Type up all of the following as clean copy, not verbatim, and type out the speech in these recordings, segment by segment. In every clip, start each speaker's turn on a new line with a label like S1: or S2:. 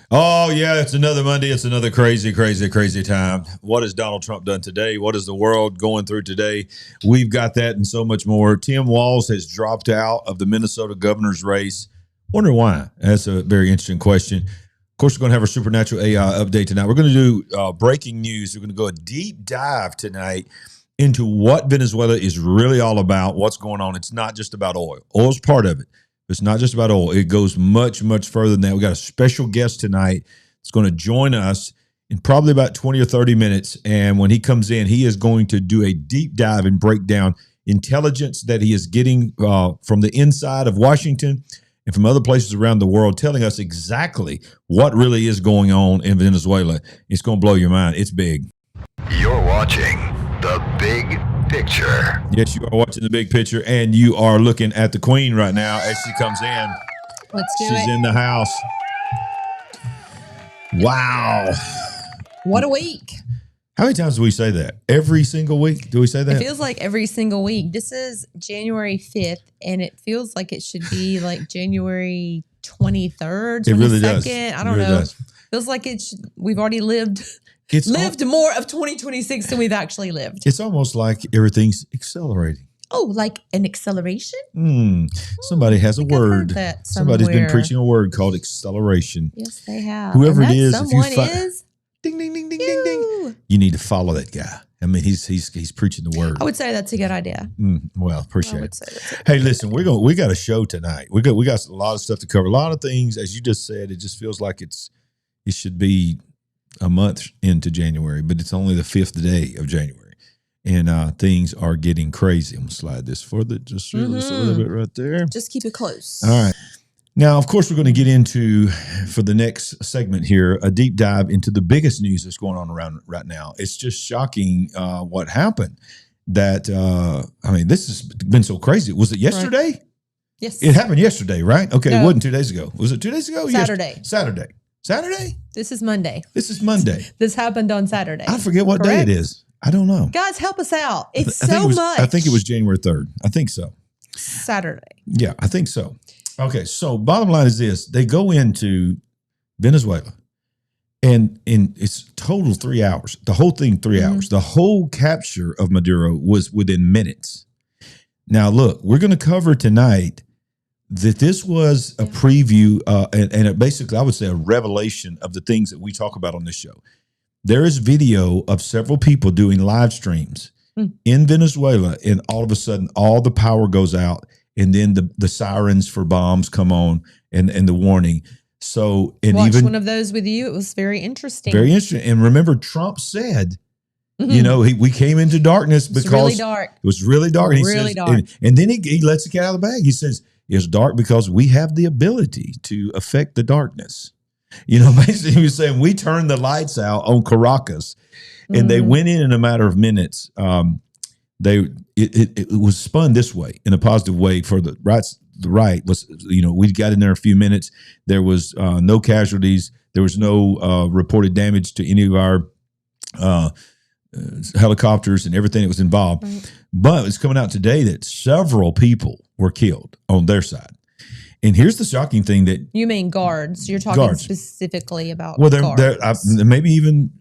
S1: Oh, yeah, it's another Monday. It's another crazy, crazy, crazy time. What has Donald Trump done today? What is the world going through today? We've got that and so much more. Tim Walz has dropped out of the Minnesota governor's race. Wonder why? That's a very interesting question. Of course, we're going to have our supernatural AI update tonight. We're going to do breaking news. We're going to go a deep dive tonight into what Venezuela is really all about, what's going on. It's not just about oil. Oil's part of it. It's not just about oil. It goes much, much further than that. We got a special guest tonight that's going to join us in probably about 20 or 30 minutes. And when he comes in, he is going to do a deep dive and break down intelligence that he is getting from the inside of Washington and from other places around the world, telling us exactly what really is going on in Venezuela. It's going to blow your mind. It's big.
S2: You're watching The Big Picture.
S1: Yes, you are watching The Big Picture, and you are looking at the Queen right now as she comes in.
S3: Let's do it.
S1: She's in the house. Wow.
S3: What a week.
S1: How many times do we say that? Every single week? Do we say that?
S3: It feels like every single week. This is January 5th, and it feels like it should be like January 23rd, 22nd.
S1: It really does.
S3: I don't know. Does. Feels like we've already lived more of 2026 than we've actually lived.
S1: It's almost like everything's accelerating.
S3: Oh, like an acceleration?
S1: Somebody has a word. Somebody's been preaching a word called acceleration.
S3: Yes, they have.
S1: Whoever it is,
S3: someone is
S1: ding, ding, ding, ding, ding, ding. You need to follow that guy. I mean, he's preaching the word.
S3: I would say that's a good idea.
S1: Well, appreciate it. Hey, listen, we got a show tonight. We got a lot of stuff to cover. A lot of things, as you just said. It just feels like it should be a month into January, but it's only the 5th day of January, and things are getting crazy. I'm gonna slide this further, just a little bit right there.
S3: Just keep it close.
S1: All right. Now, of course, we're going to get into, for the next segment here, a deep dive into the biggest news that's going on around right now. It's just shocking what happened. This has been so crazy. Was it yesterday? Right.
S3: Yes.
S1: It happened yesterday, right? Okay, no. It wasn't 2 days ago. Was it 2 days ago?
S3: Saturday.
S1: Saturday?
S3: This is Monday.
S1: This
S3: happened on Saturday.
S1: I forget what day it is. I don't know.
S3: Guys, help us out. It's
S1: much.
S3: I
S1: think it was January 3rd. I think so.
S3: Saturday.
S1: Yeah, I think so. Okay, so bottom line is this. They go into Venezuela, and it's total 3 hours. The whole thing, 3 hours. The whole capture of Maduro was within minutes. Now, look, we're going to cover tonight that this was a preview and basically, I would say, a revelation of the things that we talk about on this show. There is video of several people doing live streams in Venezuela, and all of a sudden, all the power goes out. And then the sirens for bombs come on and the warning. So, and
S3: watch
S1: even
S3: one of those with you. It was very interesting.
S1: Very interesting. And remember, Trump said, we came into darkness because it was really dark. And
S3: really dark.
S1: And then he lets the cat out of the bag. He says, it's dark because we have the ability to affect the darkness. Basically he was saying, we turned the lights out on Caracas and they went in a matter of minutes. It was spun this way, in a positive way for the right. The right was, we got in there a few minutes. There was no casualties. There was no reported damage to any of our helicopters and everything that was involved. Right. But it's coming out today that several people were killed on their side. And here's the shocking thing that
S3: you mean guards. You're talking specifically about
S1: guards. Maybe even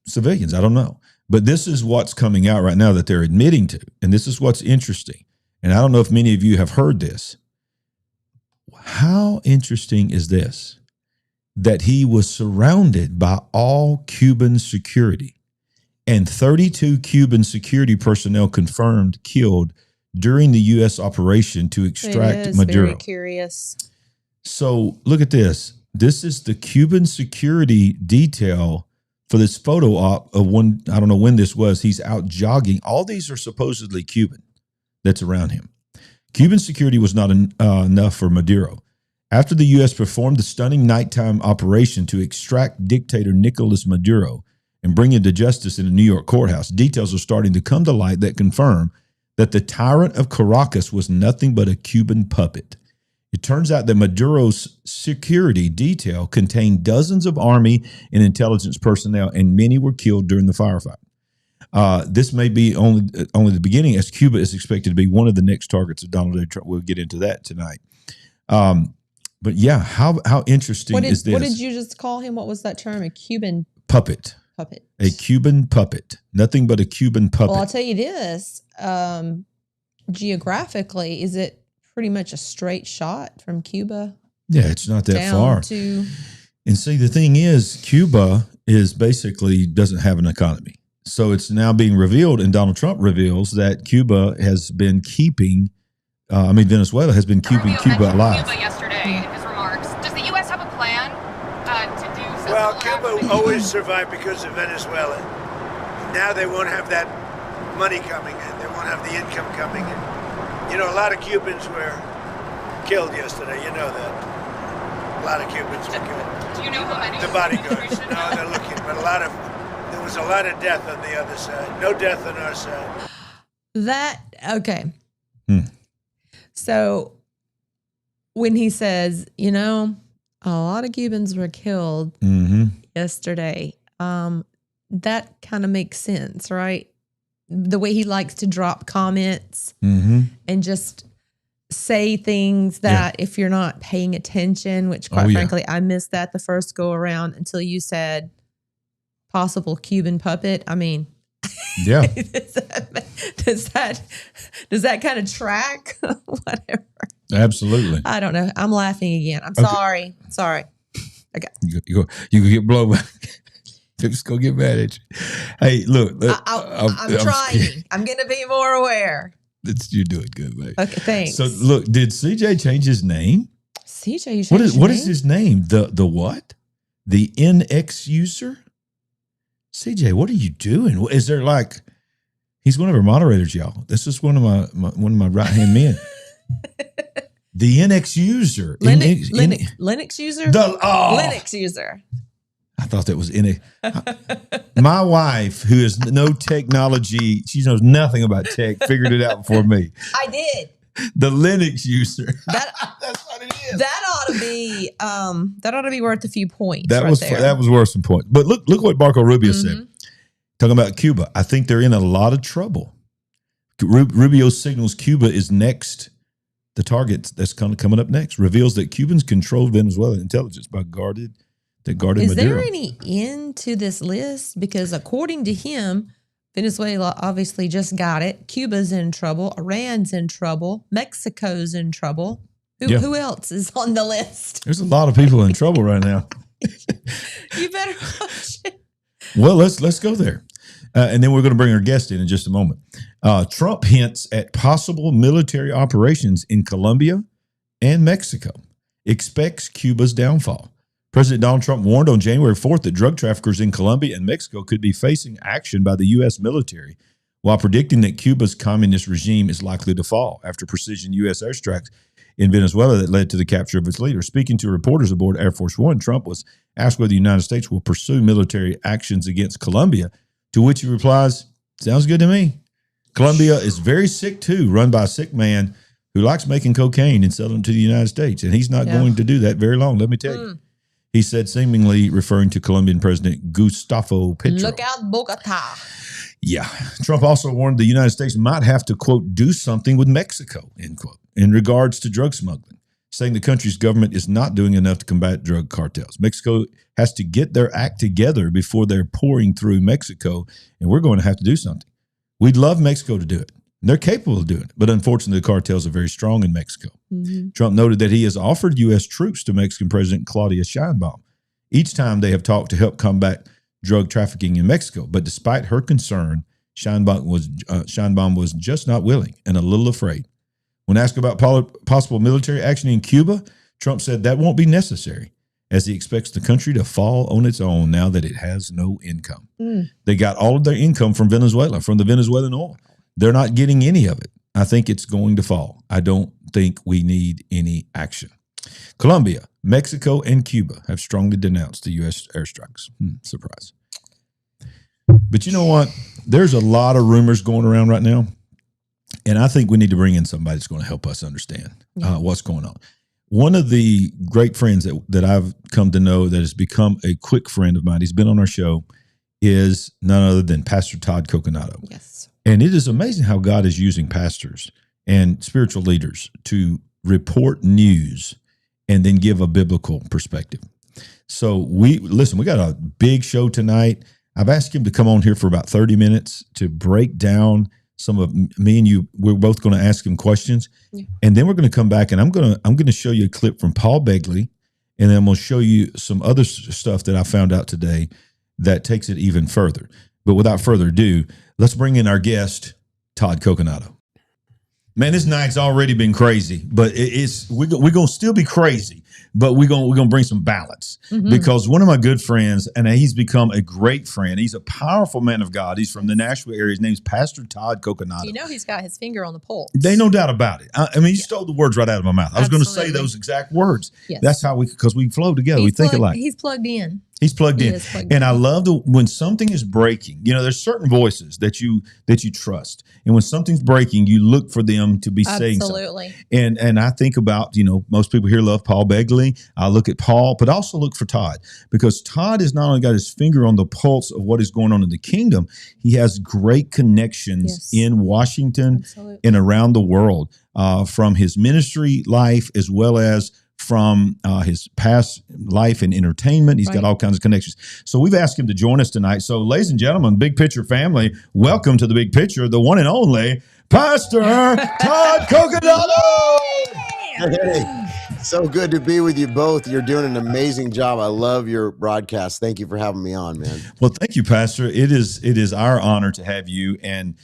S1: civilians. I don't know. But this is what's coming out right now that they're admitting to. And this is what's interesting. And I don't know if many of you have heard this. How interesting is this? That he was surrounded by all Cuban security, and 32 Cuban security personnel confirmed killed during the U.S. operation to extract Maduro.
S3: Very curious.
S1: So look at this. This is the Cuban security detail for this photo op of one, I don't know when this was, he's out jogging. All these are supposedly Cuban that's around him. Cuban security was not enough for Maduro. After the U.S. performed the stunning nighttime operation to extract dictator Nicolas Maduro and bring him to justice in a New York courthouse, details are starting to come to light that confirm that the tyrant of Caracas was nothing but a Cuban puppet. It turns out that Maduro's security detail contained dozens of army and intelligence personnel, and many were killed during the firefight. This may be only the beginning, as Cuba is expected to be one of the next targets of Donald J. Trump. We'll get into that tonight. But yeah, how interesting is this?
S3: What did you just call him? What was that term? A Cuban
S1: puppet.
S3: Puppet.
S1: A Cuban puppet. Nothing but a Cuban puppet.
S3: Well, I'll tell you this. Geographically, is it pretty much a straight shot from Cuba?
S1: Yeah, it's not that far. And see, the thing is, Cuba is basically doesn't have an economy. So it's now being revealed, and Donald Trump reveals that Cuba has been keeping, Venezuela has been keeping Cuba alive.
S4: Cuba yesterday in his remarks. Does the U.S. have a plan to do something?
S5: Well, Cuba always survived because of Venezuela. Now they won't have that money coming in. They won't have the income coming in. You know, a lot of Cubans were killed yesterday. You know that. A lot of Cubans were killed.
S4: Do you know how many?
S5: The bodyguards. No, they're looking. But there was a lot of death on the other side. No death on our side.
S3: Okay. So when he says, a lot of Cubans were killed yesterday, that kind of makes sense, right? The way he likes to drop comments and just say things that if you're not paying attention, which quite frankly, I missed that the first go around until you said possible Cuban puppet. I mean,
S1: yeah.
S3: does that kind of track? Whatever.
S1: Absolutely.
S3: I don't know. I'm laughing again. I'm sorry. Sorry. Okay.
S1: You can get blown back. Just go get mad at you. Hey, look.
S3: I'm trying. I'm going to be more aware.
S1: You're doing good, mate.
S3: Okay, thanks.
S1: So, look, did CJ change his name?
S3: CJ,
S1: what is his name? The what? The NX user? CJ, what are you doing? Is there he's one of our moderators, y'all. This is one of my right hand men. The NX user.
S3: Linux user? Linux user.
S1: I thought that was my wife, who is no technology, she knows nothing about tech, figured it out for me.
S3: I did.
S1: The Linux user.
S3: That's what it is. That ought to be worth a few points.
S1: That was worth some points. But look what Marco Rubio said. Talking about Cuba. I think they're in a lot of trouble. Rubio signals Cuba is next. The target that's coming up next reveals that Cubans control Venezuelan intelligence by guarded Maduro.
S3: Is there any end to this list? Because according to him, Venezuela obviously just got it. Cuba's in trouble. Iran's in trouble. Mexico's in trouble. Who else is on the list?
S1: There's a lot of people in trouble right now.
S3: You better watch it.
S1: Well, let's go there. And then we're going to bring our guest in just a moment. Trump hints at possible military operations in Colombia and Mexico. Expects Cuba's downfall. President Donald Trump warned on January 4th that drug traffickers in Colombia and Mexico could be facing action by the U.S. military, while predicting that Cuba's communist regime is likely to fall after precision U.S. airstrikes in Venezuela that led to the capture of its leader. Speaking to reporters aboard Air Force One, Trump was asked whether the United States will pursue military actions against Colombia, to which he replies, "Sounds good to me." Colombia is very sick too, run by a sick man who likes making cocaine and selling it to the United States, and he's not going to do that very long, let me tell you. He said, seemingly referring to Colombian President Gustavo Petro.
S3: Look out, Bogota.
S1: Yeah. Trump also warned the United States might have to, quote, do something with Mexico, end quote, in regards to drug smuggling, saying the country's government is not doing enough to combat drug cartels. Mexico has to get their act together before they're pouring through Mexico, and we're going to have to do something. We'd love Mexico to do it. They're capable of doing it, but unfortunately, the cartels are very strong in Mexico. Trump noted that he has offered U.S. troops to Mexican President Claudia Sheinbaum each time they have talked to help combat drug trafficking in Mexico. But despite her concern, Sheinbaum was just not willing and a little afraid. When asked about possible military action in Cuba, Trump said that won't be necessary, as he expects the country to fall on its own now that it has no income. They got all of their income from Venezuela, from the Venezuelan oil. They're not getting any of it. I think it's going to fall. I don't think we need any action. Colombia, Mexico, and Cuba have strongly denounced the U.S. airstrikes. Surprise. But you know what? There's a lot of rumors going around right now, and I think we need to bring in somebody that's going to help us understand what's going on. One of the great friends that I've come to know that has become a quick friend of mine, he's been on our show, is none other than Pastor Todd Coconato.
S3: Yes.
S1: And it is amazing how God is using pastors and spiritual leaders to report news and then give a biblical perspective. So we got a big show tonight. I've asked him to come on here for about 30 minutes to break down some of me and you. We're both going to ask him questions, and then we're going to come back and I'm going to show you a clip from Paul Begley, and then I'm going to show you some other stuff that I found out today that takes it even further. But without further ado, let's bring in our guest, Todd Coconato. Man, this night's already been crazy, but we're gonna still be crazy, but we're gonna bring some balance because one of my good friends, and he's become a great friend. He's a powerful man of God. He's from the Nashville area. His name's Pastor Todd Coconato.
S3: You know, he's got his finger on the pulse.
S1: They no doubt about it. I mean, you stole the words right out of my mouth. I was going to say those exact words. Yes. That's how because we flow together. We think alike.
S3: He's plugged in.
S1: He's plugged in. And I love when something is breaking, there's certain voices that you trust. And when something's breaking, you look for them to be saying something. Absolutely. And I think about, most people here love Paul Begley. I look at Paul, but also look for Todd, because Todd has not only got his finger on the pulse of what is going on in the kingdom, he has great connections in Washington and around the world, from his ministry life as well as from his past life in entertainment. He's got all kinds of connections. So we've asked him to join us tonight. So ladies and gentlemen, Big Picture family, welcome to the Big Picture, the one and only Pastor Todd Coconato.
S6: Hey, so good to be with you both. You're doing an amazing job. I love your broadcast. Thank you for having me on, man.
S1: Well, thank you, Pastor. It is our honor to have you. And,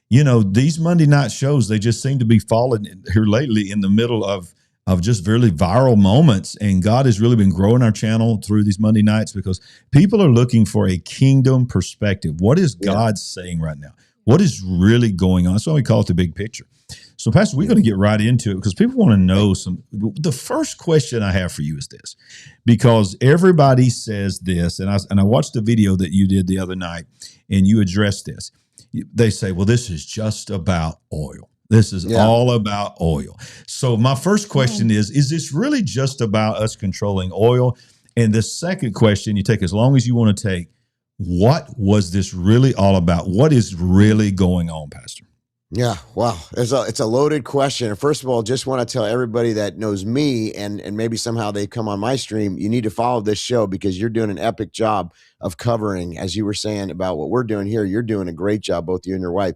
S1: these Monday night shows, they just seem to be falling here lately in the middle of just really viral moments. And God has really been growing our channel through these Monday nights because people are looking for a kingdom perspective. What is God saying right now? What is really going on? That's why we call it the big picture. So, Pastor, we're going to get right into it because people want to know the first question I have for you is this, because everybody says this, and I watched the video that you did the other night and you addressed this. They say, well, this is just about oil. This is all about oil. So my first question is this really just about us controlling oil? And the second question, you take as long as you want to take, what was this really all about? What is really going on, Pastor?
S6: Yeah, wow. It's a loaded question. First of all, just want to tell everybody that knows me and maybe somehow they come on my stream, you need to follow this show because you're doing an epic job of covering, as you were saying about what we're doing here. You're doing a great job, both you and your wife.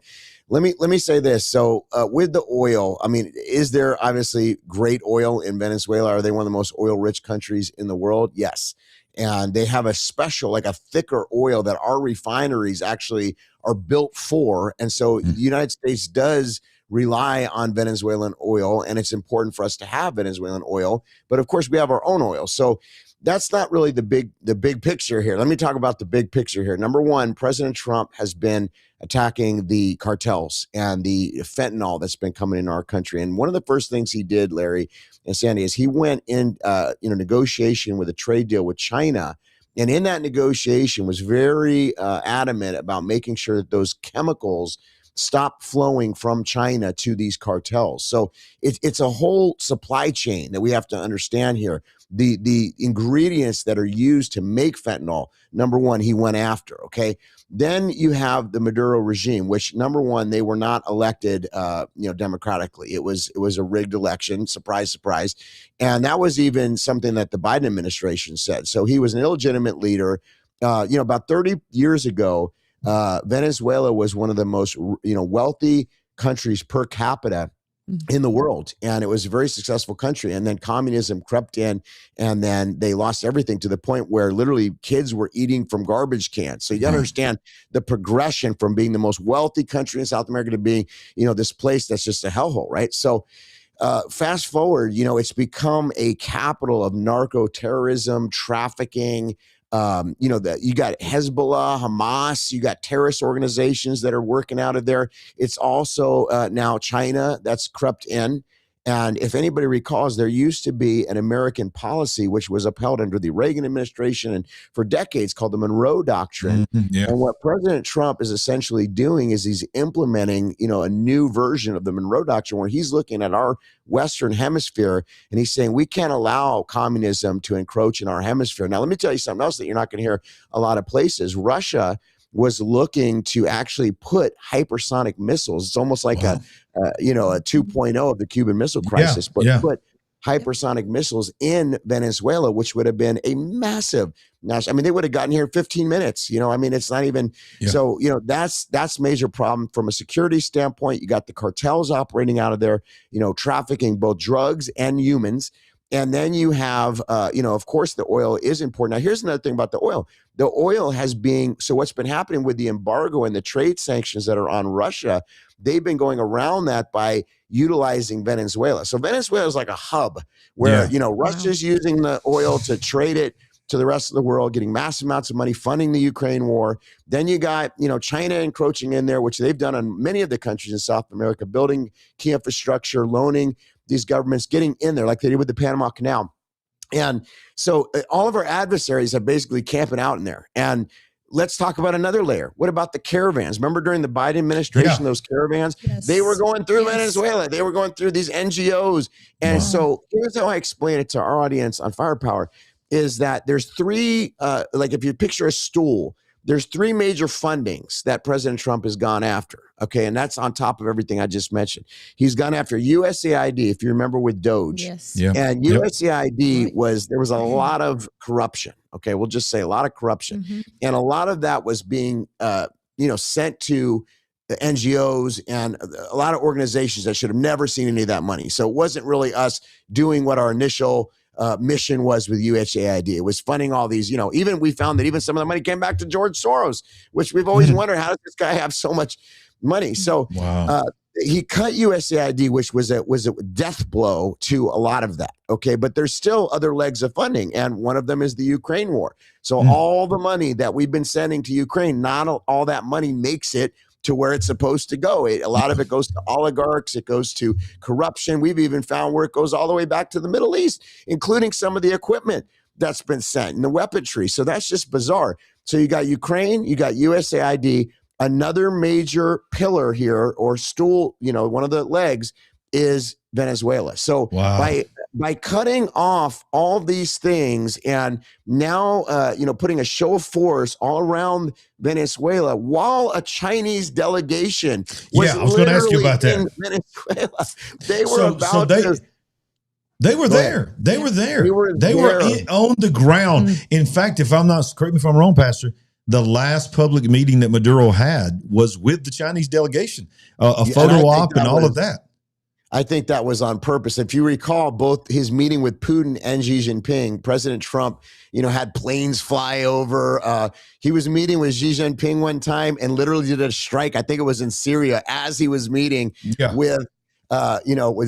S6: Let me say this. So with the oil, I mean, is there obviously great oil in Venezuela? Are they one of the most oil-rich countries in the world? Yes. And they have a special, like a thicker oil that our refineries actually are built for. And so the United States does rely on Venezuelan oil, and it's important for us to have Venezuelan oil. But of course, we have our own oil. So that's not really the big picture here. Let me talk about the big picture here. Number one, President Trump has been attacking the cartels and the fentanyl that's been coming in our country. And one of the first things he did, Larry and Sandy, is he went in negotiation with a trade deal with China. And in that negotiation was very adamant about making sure that those chemicals stop flowing from China to these cartels. So it's a whole supply chain that we have to understand here. The ingredients that are used to make fentanyl, number one, he went after, okay? Then you have the Maduro regime, which, number one, they were not elected democratically. It was a rigged election, surprise, surprise. And that was even something that the Biden administration said. So he was an illegitimate leader. About 30 years ago, Venezuela was one of the most wealthy countries per capita in the world. And it was a very successful country. And then communism crept in, and then they lost everything to the point where literally kids were eating from garbage cans. So you got to understand the progression from being the most wealthy country in South America to being, this place that's just a hellhole, right? So fast forward, it's become a capital of narco terrorism, trafficking. That you got Hezbollah, Hamas, you got terrorist organizations that are working out of there. It's also now China that's crept in. And if anybody recalls, there used to be an American policy which was upheld under the Reagan administration and for decades called the Monroe Doctrine. And what President Trump is essentially doing is he's implementing, a new version of the Monroe Doctrine where he's looking at our Western hemisphere and he's saying we can't allow communism to encroach in our hemisphere. Now, let me tell you something else that you're not going to hear a lot of places. Russia was looking to actually put hypersonic missiles. It's almost like a 2.0 of the Cuban Missile Crisis, but put hypersonic missiles in Venezuela, which would have been a massive national. I mean, they would have gotten here in 15 minutes. I mean, it's not even so. That's major problem from a security standpoint. You got the cartels operating out of there, trafficking both drugs and humans. And then you have, of course, the oil is important. Now, here's another thing about the oil. The oil so what's been happening with the embargo and the trade sanctions that are on Russia, they've been going around that by utilizing Venezuela. So Venezuela is like a hub where, Russia's using the oil to trade it to the rest of the world, getting massive amounts of money, funding the Ukraine war. Then you got, China encroaching in there, which they've done on many of the countries in South America, building key infrastructure, loaning these governments, getting in there like they did with the Panama Canal. And so all of our adversaries are basically camping out in there. And let's talk about another layer. What about the caravans? Remember during the Biden administration, those caravans, they were going through Venezuela. They were going through these NGOs. And so here's how I explain it to our audience on Firepower is that there's three, like if you picture a stool, there's three major fundings that President Trump has gone after. Okay. And that's on top of everything I just mentioned. He's gone after USAID, if you remember with Doge.
S3: Yes.
S1: Yeah.
S6: And USAID there was a lot of corruption. Okay. We'll just say a lot of corruption.
S3: Mm-hmm.
S6: And a lot of that was being, sent to the NGOs and a lot of organizations that should have never seen any of that money. So it wasn't really us doing what our initial mission was with USAID. It was funding all these, even we found that even some of the money came back to George Soros, which we've always wondered, how does this guy have so much money? So he cut USAID, which was a death blow to a lot of that. Okay. But there's still other legs of funding. And one of them is the Ukraine war. So all the money that we've been sending to Ukraine, not all that money makes it to where it's supposed to go. A lot of it goes to oligarchs. It goes to corruption. We've even found where it goes all the way back to the Middle East, including some of the equipment that's been sent and the weaponry. So that's just bizarre. So you got Ukraine, you got USAID. Another major pillar here or stool, one of the legs is Venezuela. So by cutting off all these things and now, putting a show of force all around Venezuela while a Chinese delegation was
S1: I was going to ask you about that.
S6: In Venezuela. They were
S1: They were there. They were there. They were on the ground. In fact, correct me if I'm wrong, Pastor, the last public meeting that Maduro had was with the Chinese delegation, a photo op and all of that.
S6: I think that was on purpose. If you recall, both his meeting with Putin and Xi Jinping, President Trump, had planes fly over. He was meeting with Xi Jinping one time and literally did a strike. I think it was in Syria as he was meeting with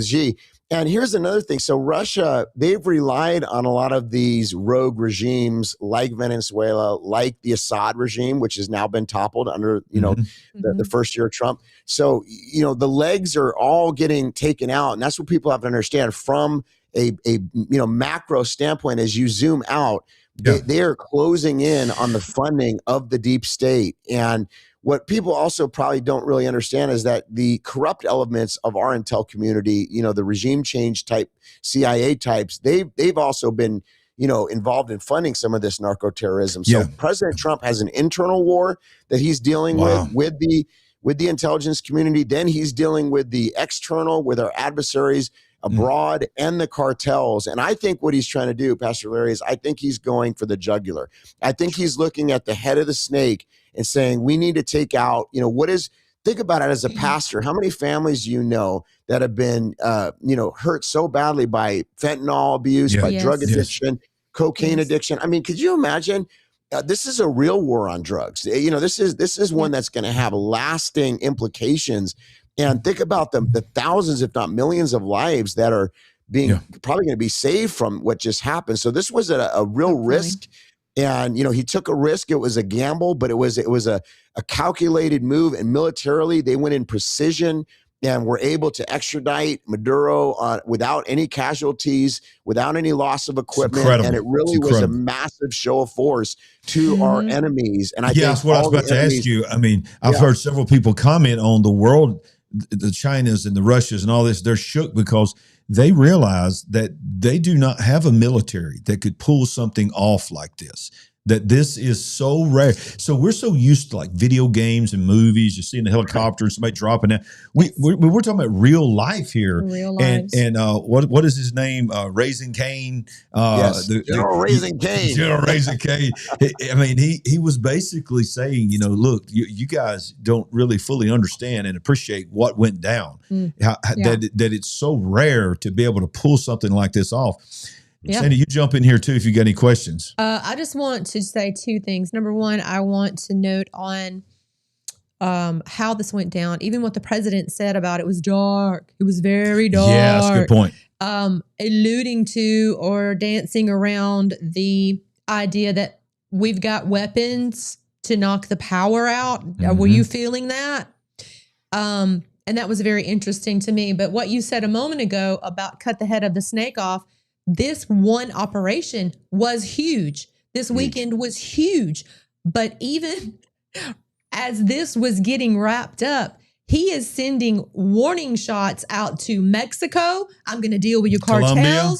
S6: Xi. And here's another thing. So Russia, they've relied on a lot of these rogue regimes like Venezuela, like the Assad regime, which has now been toppled under, the first year of Trump. So, the legs are all getting taken out. And that's what people have to understand from a macro standpoint. As you zoom out, they are closing in on the funding of the deep state. And what people also probably don't really understand is that the corrupt elements of our intel community, the regime change type CIA types, they've also been, involved in funding some of this narco terrorism. So President Trump has an internal war that he's dealing with the intelligence community. Then he's dealing with the external, with our adversaries abroad and the cartels. And I think what he's trying to do, Pastor Larry, is I think he's going for the jugular. I think he's looking at the head of the snake and saying, we need to take out, think about it as a pastor. How many families do you know that have been, hurt so badly by fentanyl abuse, by drug addiction, cocaine addiction? I mean, could you imagine? This is a real war on drugs. This is one that's going to have lasting implications. And think about the thousands, if not millions of lives that are being probably going to be saved from what just happened. So this was a real risk. And, he took a risk. It was a gamble, but it was a calculated move. And militarily, they went in precision and were able to extradite Maduro without any casualties, without any loss of equipment. And it really was a massive show of force to our enemies. And I think
S1: that's what I was about to ask you. I mean, I've heard several people comment on the world, the Chinas and the Russias and all this. They're shook because they realized that they do not have a military that could pull something off like this. That this is so rare. So we're so used to like video games and movies. You see in the helicopter and somebody dropping down. We're talking about real life here.
S3: Real lives.
S1: And what is his name? Raising Cane.
S6: Yes, General Raising Cane.
S1: General Raising Cane. I mean, he was basically saying, look, you guys don't really fully understand and appreciate what went down. That it's so rare to be able to pull something like this off. Yeah. Sandy, you jump in here too if you got any questions.
S3: I just want to say two things. Number one, I want to note on how this went down. Even what the president said about it was dark. It was very dark.
S1: Yeah, that's a good point.
S3: Alluding to or dancing around the idea that we've got weapons to knock the power out. Were you feeling that? And that was very interesting to me. But what you said a moment ago about cut the head of the snake off, this one operation was huge. This weekend was huge. But even as this was getting wrapped up, he is sending warning shots out to Mexico. I'm going to deal with your cartels.
S1: Colombia.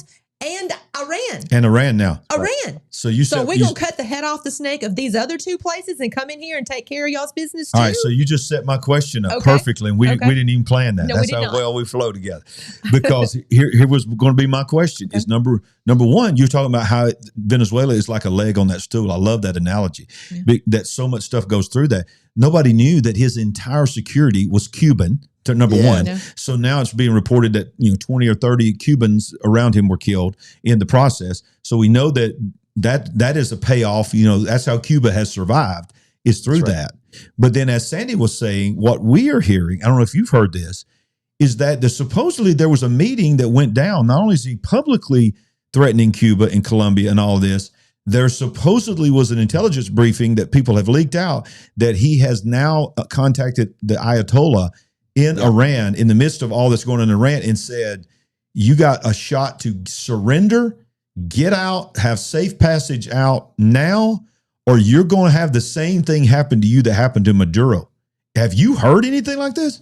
S3: And Iran.
S1: And Iran now.
S3: Iran.
S1: So we're
S3: going to cut the head off the snake of these other two places and come in here and take care of y'all's business too?
S1: All right, so you just set my question up perfectly, and we didn't even plan that.
S3: No,
S1: that's how well we flow together. Because here was going to be my question. Is number one, you're talking about how Venezuela is like a leg on that stool. I love that analogy. That so much stuff goes through that. Nobody knew that his entire security was Cuban. Number one. No. So now it's being reported that 20 or 30 Cubans around him were killed in the process. So we know that is a payoff. That's how Cuba has survived, is through that. But then, as Sandy was saying, what we are hearing, I don't know if you've heard this, is that supposedly there was a meeting that went down. Not only is he publicly threatening Cuba and Colombia and all this, there supposedly was an intelligence briefing that people have leaked out that he has now contacted the Ayatollah in Iran, in the midst of all that's going on in Iran, and said, you got a shot to surrender, get out, have safe passage out now, or you're going to have the same thing happen to you that happened to Maduro. Have you heard anything like this?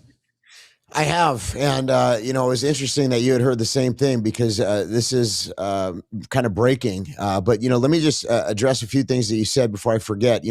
S6: I have. And, it was interesting that you had heard the same thing because this is kind of breaking. But, let me just address a few things that you said before I forget.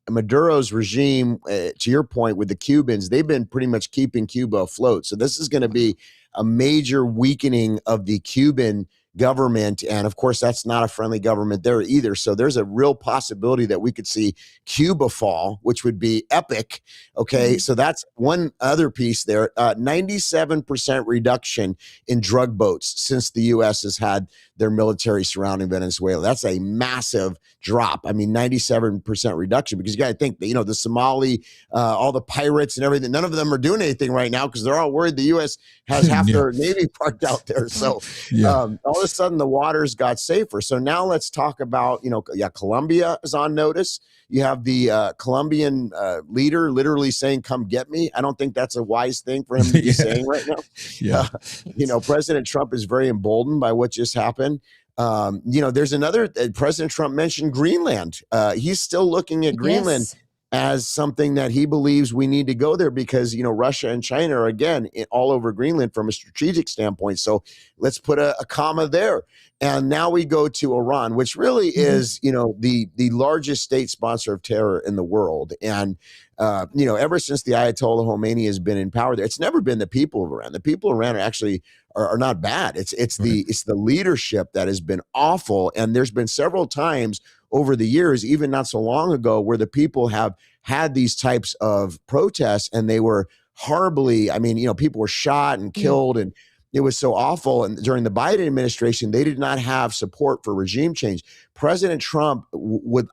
S6: Maduro's regime, to your point with the Cubans, they've been pretty much keeping Cuba afloat. So this is going to be a major weakening of the Cuban government. And of course, that's not a friendly government there either. So there's a real possibility that we could see Cuba fall, which would be epic. Okay. So that's one other piece there. 97% reduction in drug boats since the U.S. has had their military surrounding Venezuela. That's a massive drop. I mean, 97% reduction, because you got to think that, the Somali, all the pirates and everything, none of them are doing anything right now because they're all worried the U.S. has half their Navy parked out there. So all of a sudden the waters got safer. So now let's talk about, Colombia is on notice. You have the Colombian leader literally saying, come get me. I don't think that's a wise thing for him to be saying right now. President Trump is very emboldened by what just happened. There's another, President Trump mentioned Greenland. He's still looking at Greenland as something that he believes we need to go there because, Russia and China are, again, all over Greenland from a strategic standpoint. So let's put a comma there. And now we go to Iran, which really is, the largest state sponsor of terror in the world. And, ever since the Ayatollah Khomeini has been in power there, it's never been the people of Iran. The people of Iran are not bad. It's the leadership that has been awful. And there's been several times over the years, even not so long ago, where the people have had these types of protests and they were horribly, people were shot and killed and it was so awful. And during the Biden administration, they did not have support for regime change. President Trump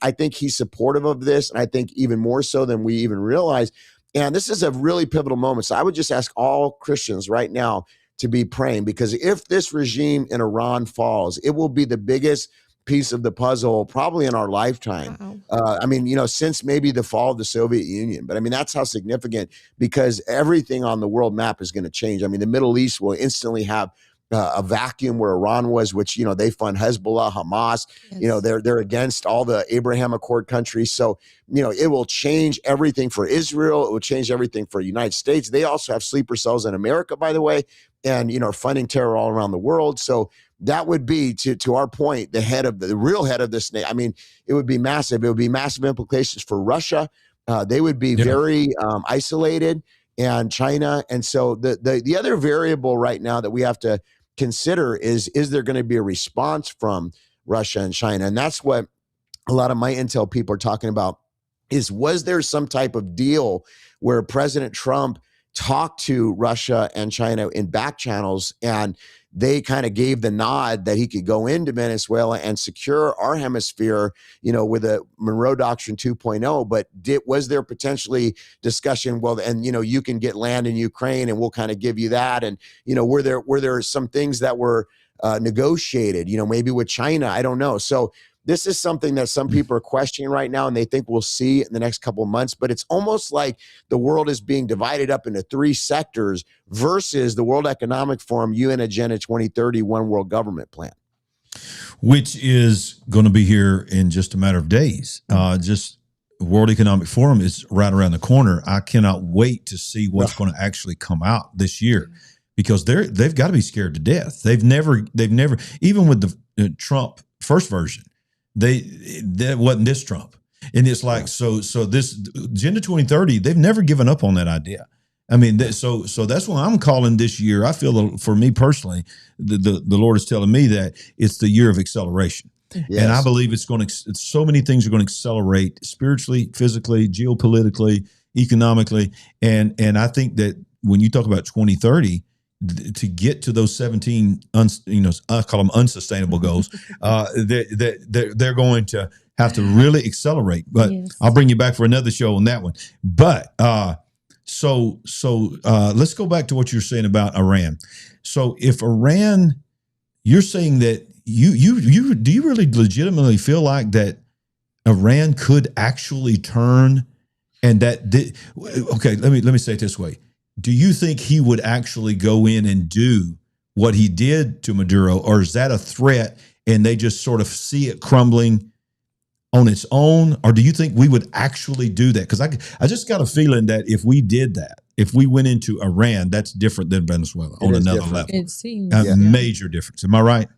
S6: I think he's supportive of this. And I think even more so than we even realize. And this is a really pivotal moment. So I would just ask all Christians right now to be praying, because if this regime in Iran falls, it will be the biggest piece of the puzzle probably in our lifetime. Wow. Since maybe the fall of the Soviet Union. But that's how significant, because everything on the world map is going to change. The Middle East will instantly have a vacuum where Iran was, which, they fund Hezbollah, Hamas,
S3: Yes.
S6: they're against all the Abraham Accord countries. So, it will change everything for Israel. It will change everything for the United States. They also have sleeper cells in America, by the way, and, are funding terror all around the world. So that would be, to our point, the real head of this. I mean, it would be massive. It would be massive implications for Russia. They would be very isolated, and China. And so the other variable right now that we have to consider is there going to be a response from Russia and China? And that's what a lot of my intel people are talking about, was there some type of deal where President Trump talked to Russia and China in back channels, and they kind of gave the nod that he could go into Venezuela and secure our hemisphere, with a Monroe Doctrine 2.0. But was there potentially discussion? Well, and you can get land in Ukraine, and we'll kind of give you that. And were there some things that were negotiated? Maybe with China, I don't know. So this is something that some people are questioning right now, and they think we'll see in the next couple of months. But it's almost like the world is being divided up into three sectors versus the World Economic Forum, UN Agenda 2030, One World Government Plan.
S1: Which is going to be here in just a matter of days. Just World Economic Forum is right around the corner. I cannot wait to see what's going to actually come out this year, because they've got to be scared to death. They've never, even with the Trump first version, that wasn't this Trump. And it's like, so this Agenda 2030, they've never given up on that idea. I mean, so that's why I'm calling this year. I feel, for me personally, the Lord is telling me that it's the year of acceleration. Yes. And I believe so many things are going to accelerate spiritually, physically, geopolitically, economically. And I think that when you talk about 2030, to get to those 17, I call them unsustainable goals, they're going to have to really accelerate. But I'll bring you back for another show on that one. But so let's go back to what you're saying about Iran. So if Iran, you're saying that you do you really legitimately feel like that Iran could actually turn, and that okay, let me say it this way. Do you think he would actually go in and do what he did to Maduro, or is that a threat and they just sort of see it crumbling on its own? Or do you think we would actually do that? Because I just got a feeling that if we did that, if we went into Iran, that's different than Venezuela on another level.
S3: It seems
S1: a major difference. Am I right?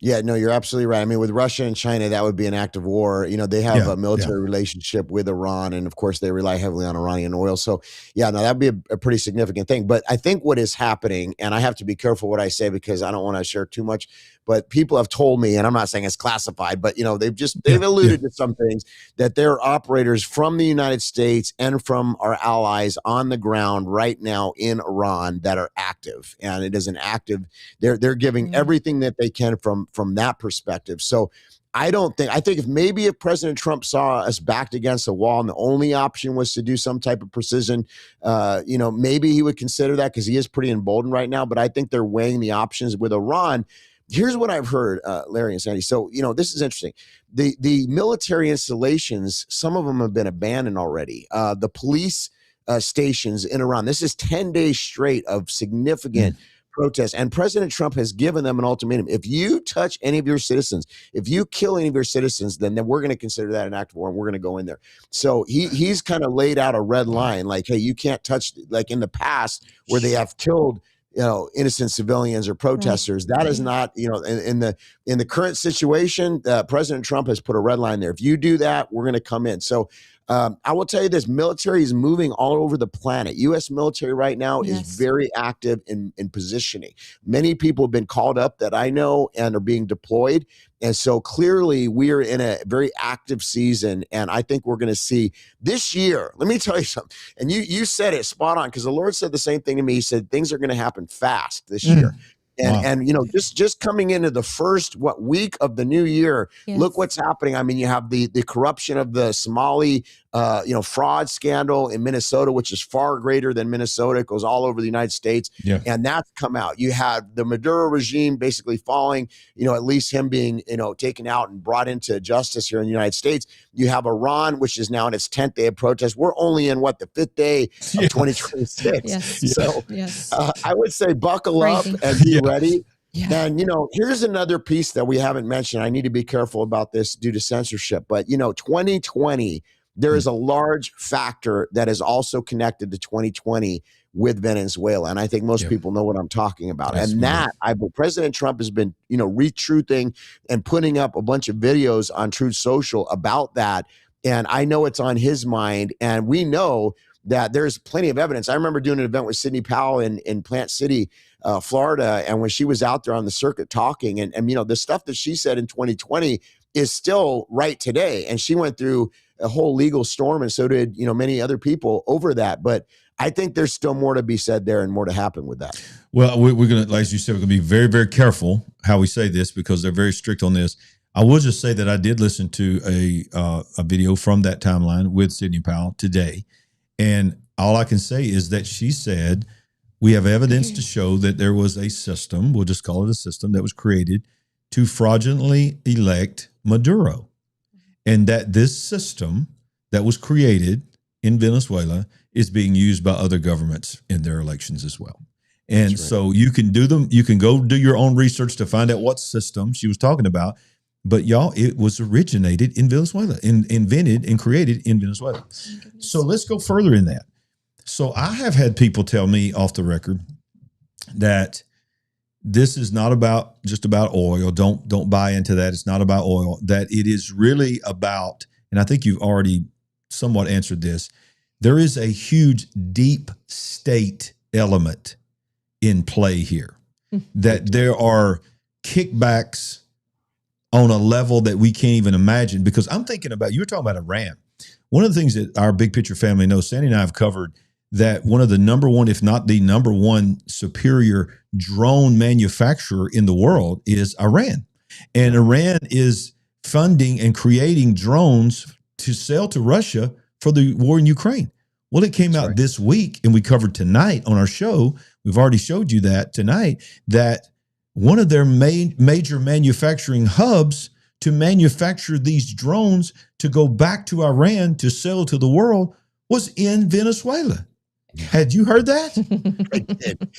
S6: Yeah, no, you're absolutely right. I mean, with Russia and China, that would be an act of war. They have a military relationship with Iran, and of course, they rely heavily on Iranian oil. So, that'd be a pretty significant thing. But I think what is happening, and I have to be careful what I say because I don't want to share too much, but people have told me, and I'm not saying it's classified, but they've alluded to some things, that there are operators from the United States and from our allies on the ground right now in Iran that are active, and it is an active. They're giving everything that they can from that perspective. So I think if President Trump saw us backed against a wall and the only option was to do some type of precision, maybe he would consider that, because he is pretty emboldened right now. But I think they're weighing the options with Iran. Here's what I've heard, Larry and Sandy. So, this is interesting. The military installations, some of them have been abandoned already. The police stations in Iran, this is 10 days straight of significant protests. And President Trump has given them an ultimatum. If you touch any of your citizens, if you kill any of your citizens, then we're going to consider that an act of war, and we're going to go in there. So he's kind of laid out a red line, like, hey, you can't touch, like in the past where they have killed innocent civilians or protesters. That is not, in the current situation, President Trump has put a red line there. If you do that, we're going to come in. So I will tell you this, military is moving all over the planet. U.S. military right now is very active in positioning. Many people have been called up that I know and are being deployed. And so clearly we are in a very active season. And I think we're going to see this year, let me tell you something. And you said it spot on, because the Lord said the same thing to me. He said, things are going to happen fast this year. And just coming into the first week of the new year, look what's happening. I mean, you have the corruption of the Somali fraud scandal in Minnesota, which is far greater than Minnesota. It goes all over the United States. And that's come out. You had the Maduro regime basically falling, at least him being, taken out and brought into justice here in the United States. You have Iran, which is now in its 10th day of protest. We're only in the 5th day of 2026. So I would say buckle up and be ready.
S3: Yeah.
S6: And, here's another piece that we haven't mentioned. I need to be careful about this due to censorship. But, 2020, there is a large factor that is also connected to 2020 with Venezuela. And I think most people know what I'm talking about.
S1: Yes,
S6: and that President Trump has been, retruthing and putting up a bunch of videos on Truth Social about that. And I know it's on his mind. And we know that there's plenty of evidence. I remember doing an event with Sidney Powell in Plant City, Florida. And when she was out there on the circuit talking, and the stuff that she said in 2020 is still right today. And she went through a whole legal storm, and so did, many other people over that. But I think there's still more to be said there and more to happen with that.
S1: Well, we're going to, like you said, we're going to be very, very careful how we say this because they're very strict on this. I will just say that I did listen to a video from that timeline with Sidney Powell today. And all I can say is that she said, we have evidence to show that there was a system, we'll just call it a system, that was created to fraudulently elect Maduro. And that this system that was created in Venezuela is being used by other governments in their elections as well. And so you can do them. You can go do your own research to find out what system she was talking about. But y'all, it was originated in Venezuela, invented and created in Venezuela. So let's go further in that. So I have had people tell me off the record that this is not about just about oil. Don't buy into that. It's not about oil. That it is really about, and I think you've already somewhat answered this, there is a huge deep state element in play here. That there are kickbacks on a level that we can't even imagine. Because I'm thinking about, you were talking about Iran. One of the things that our Big Picture family knows, Sandy and I have covered, that one of the number one, if not the number one superior drone manufacturer in the world is Iran. And Iran is funding and creating drones to sell to Russia for the war in Ukraine. Well, it came out this week, and we covered tonight on our show. We've already showed you that tonight, that one of their major manufacturing hubs to manufacture these drones to go back to Iran to sell to the world was in Venezuela. Had you heard that?
S6: I did.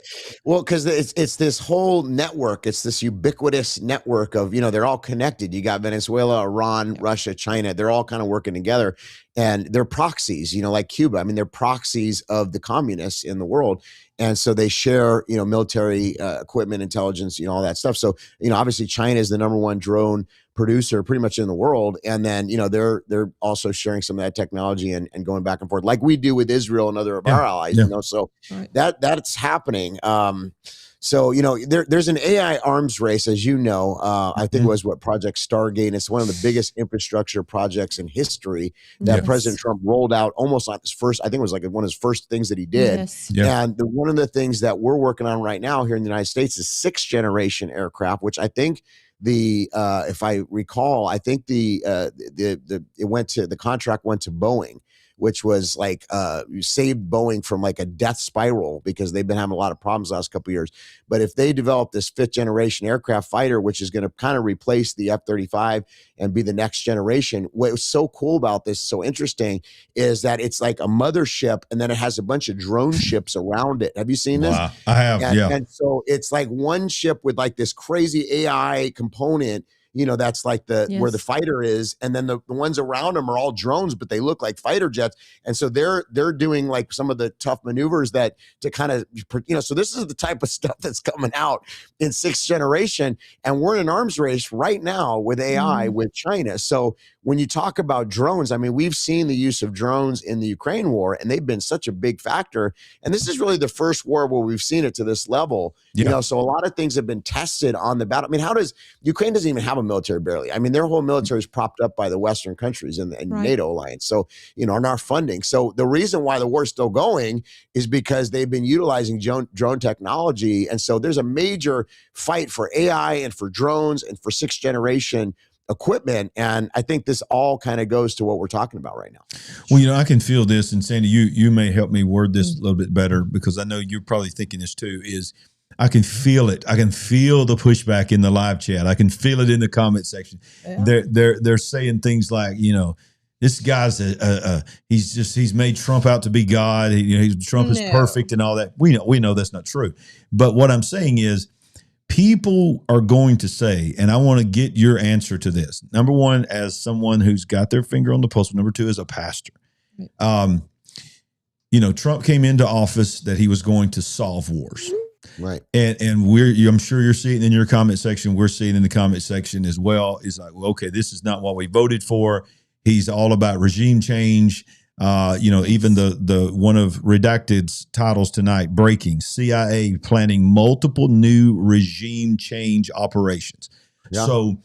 S6: Well, because it's this whole network. It's this ubiquitous network of, they're all connected. You got Venezuela, Iran, Russia, China. They're all kind of working together. And they're proxies, like Cuba. I mean, they're proxies of the communists in the world. And so they share, military equipment, intelligence, all that stuff. So, obviously China is the number one drone producer pretty much in the world. And then, they're also sharing some of that technology and going back and forth like we do with Israel and other of our allies, so that's happening. So, there's an AI arms race, as you know, I think it was Project Stargate. It's one of the biggest infrastructure projects in history that President Trump rolled out almost on his first, I think it was like one of his first things that he did. And one of the things that we're working on right now here in the United States is 6th generation aircraft, which I think if I recall, I think the contract went to Boeing, which was like you saved Boeing from like a death spiral because they've been having a lot of problems the last couple of years. But if they develop this 5th generation aircraft fighter, which is going to kind of replace the F-35 and be the next generation, what was so cool about this, so interesting, is that it's like a mothership and then it has a bunch of drone ships around it. Have you seen this?
S1: Wow. I have,
S6: And so it's like one ship with like this crazy AI component, that's like where the fighter is. And then the ones around them are all drones, but they look like fighter jets. And so they're doing like some of the tough maneuvers to kind of, so this is the type of stuff that's coming out in 6th generation. And we're in an arms race right now with AI with China. So when you talk about drones, I mean, we've seen the use of drones in the Ukraine war, and they've been such a big factor. And this is really the first war where we've seen it to this level, so a lot of things have been tested on the battle. I mean, Ukraine doesn't even have a military barely. I mean, their whole military is propped up by the Western countries and NATO alliance. So, and our funding. So the reason why the war is still going is because they've been utilizing drone technology. And so there's a major fight for AI and for drones and for 6th generation equipment. And I think this all kind of goes to what we're talking about right now.
S1: Well, I can feel this, and Sandy, you may help me word this a little bit better because I know you're probably thinking this too, is I can feel it. I can feel the pushback in the live chat. I can feel it in the comment section. Yeah. They're saying things like, this guy's he's made Trump out to be God. Trump is perfect and all that. We know that's not true. But what I'm saying is, people are going to say, and I want to get your answer to this. Number one, as someone who's got their finger on the pulse. Number two, as a pastor. Trump came into office that he was going to solve wars.
S6: Right.
S1: And I'm sure you're seeing in your comment section, we're seeing in the comment section as well. It's like, well, okay, this is not what we voted for. He's all about regime change. Even the one of Redacted's titles tonight, breaking, CIA planning multiple new regime change operations. Yeah. So,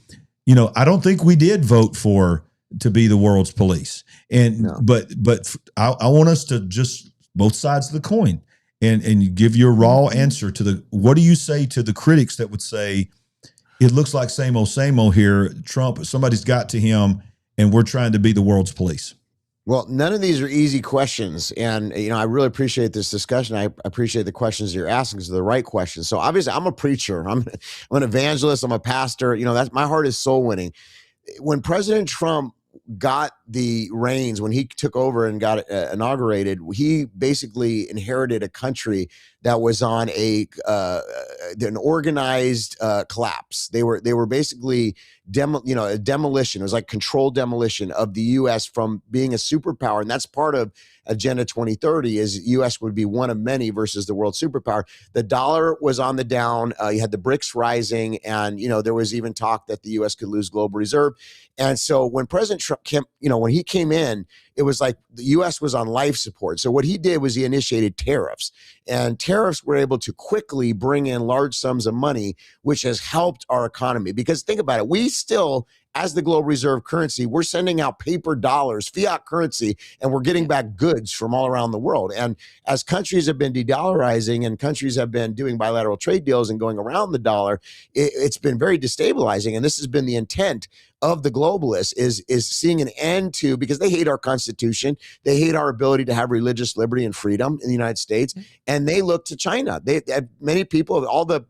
S1: I don't think we did vote to be the world's police. And, no. but I want us to just both sides of the coin and you give your raw answer to what do you say to the critics that would say, it looks like same old here. Trump, somebody's got to him and we're trying to be the world's police.
S6: Well, none of these are easy questions. And, I really appreciate this discussion. I appreciate the questions you're asking because they're the right questions. So obviously I'm a preacher. I'm an evangelist. I'm a pastor. That's my heart is soul winning. When President Trump got the reins, when he took over and got inaugurated, he basically inherited a country that was on an organized collapse. They were basically a demolition. It was like controlled demolition of the U.S. from being a superpower, and that's part of Agenda 2030 is U.S. would be one of many versus the world superpower. The dollar was on the down. You had the BRICS rising, and there was even talk that the U.S. could lose global reserve. And so when President Trump came, when he came in, it was like the U.S. was on life support. So what he did was he initiated tariffs, and tariffs were able to quickly bring in large sums of money, which has helped our economy. Because think about it, we still, as the global reserve currency, we're sending out paper dollars, fiat currency, and we're getting back goods from all around the world. And as countries have been de-dollarizing and countries have been doing bilateral trade deals and going around the dollar, it's been very destabilizing. And this has been the intent of the globalists is seeing an end to, because they hate our Constitution, they hate our ability to have religious liberty and freedom in the United States, and they look to China. Many people, all the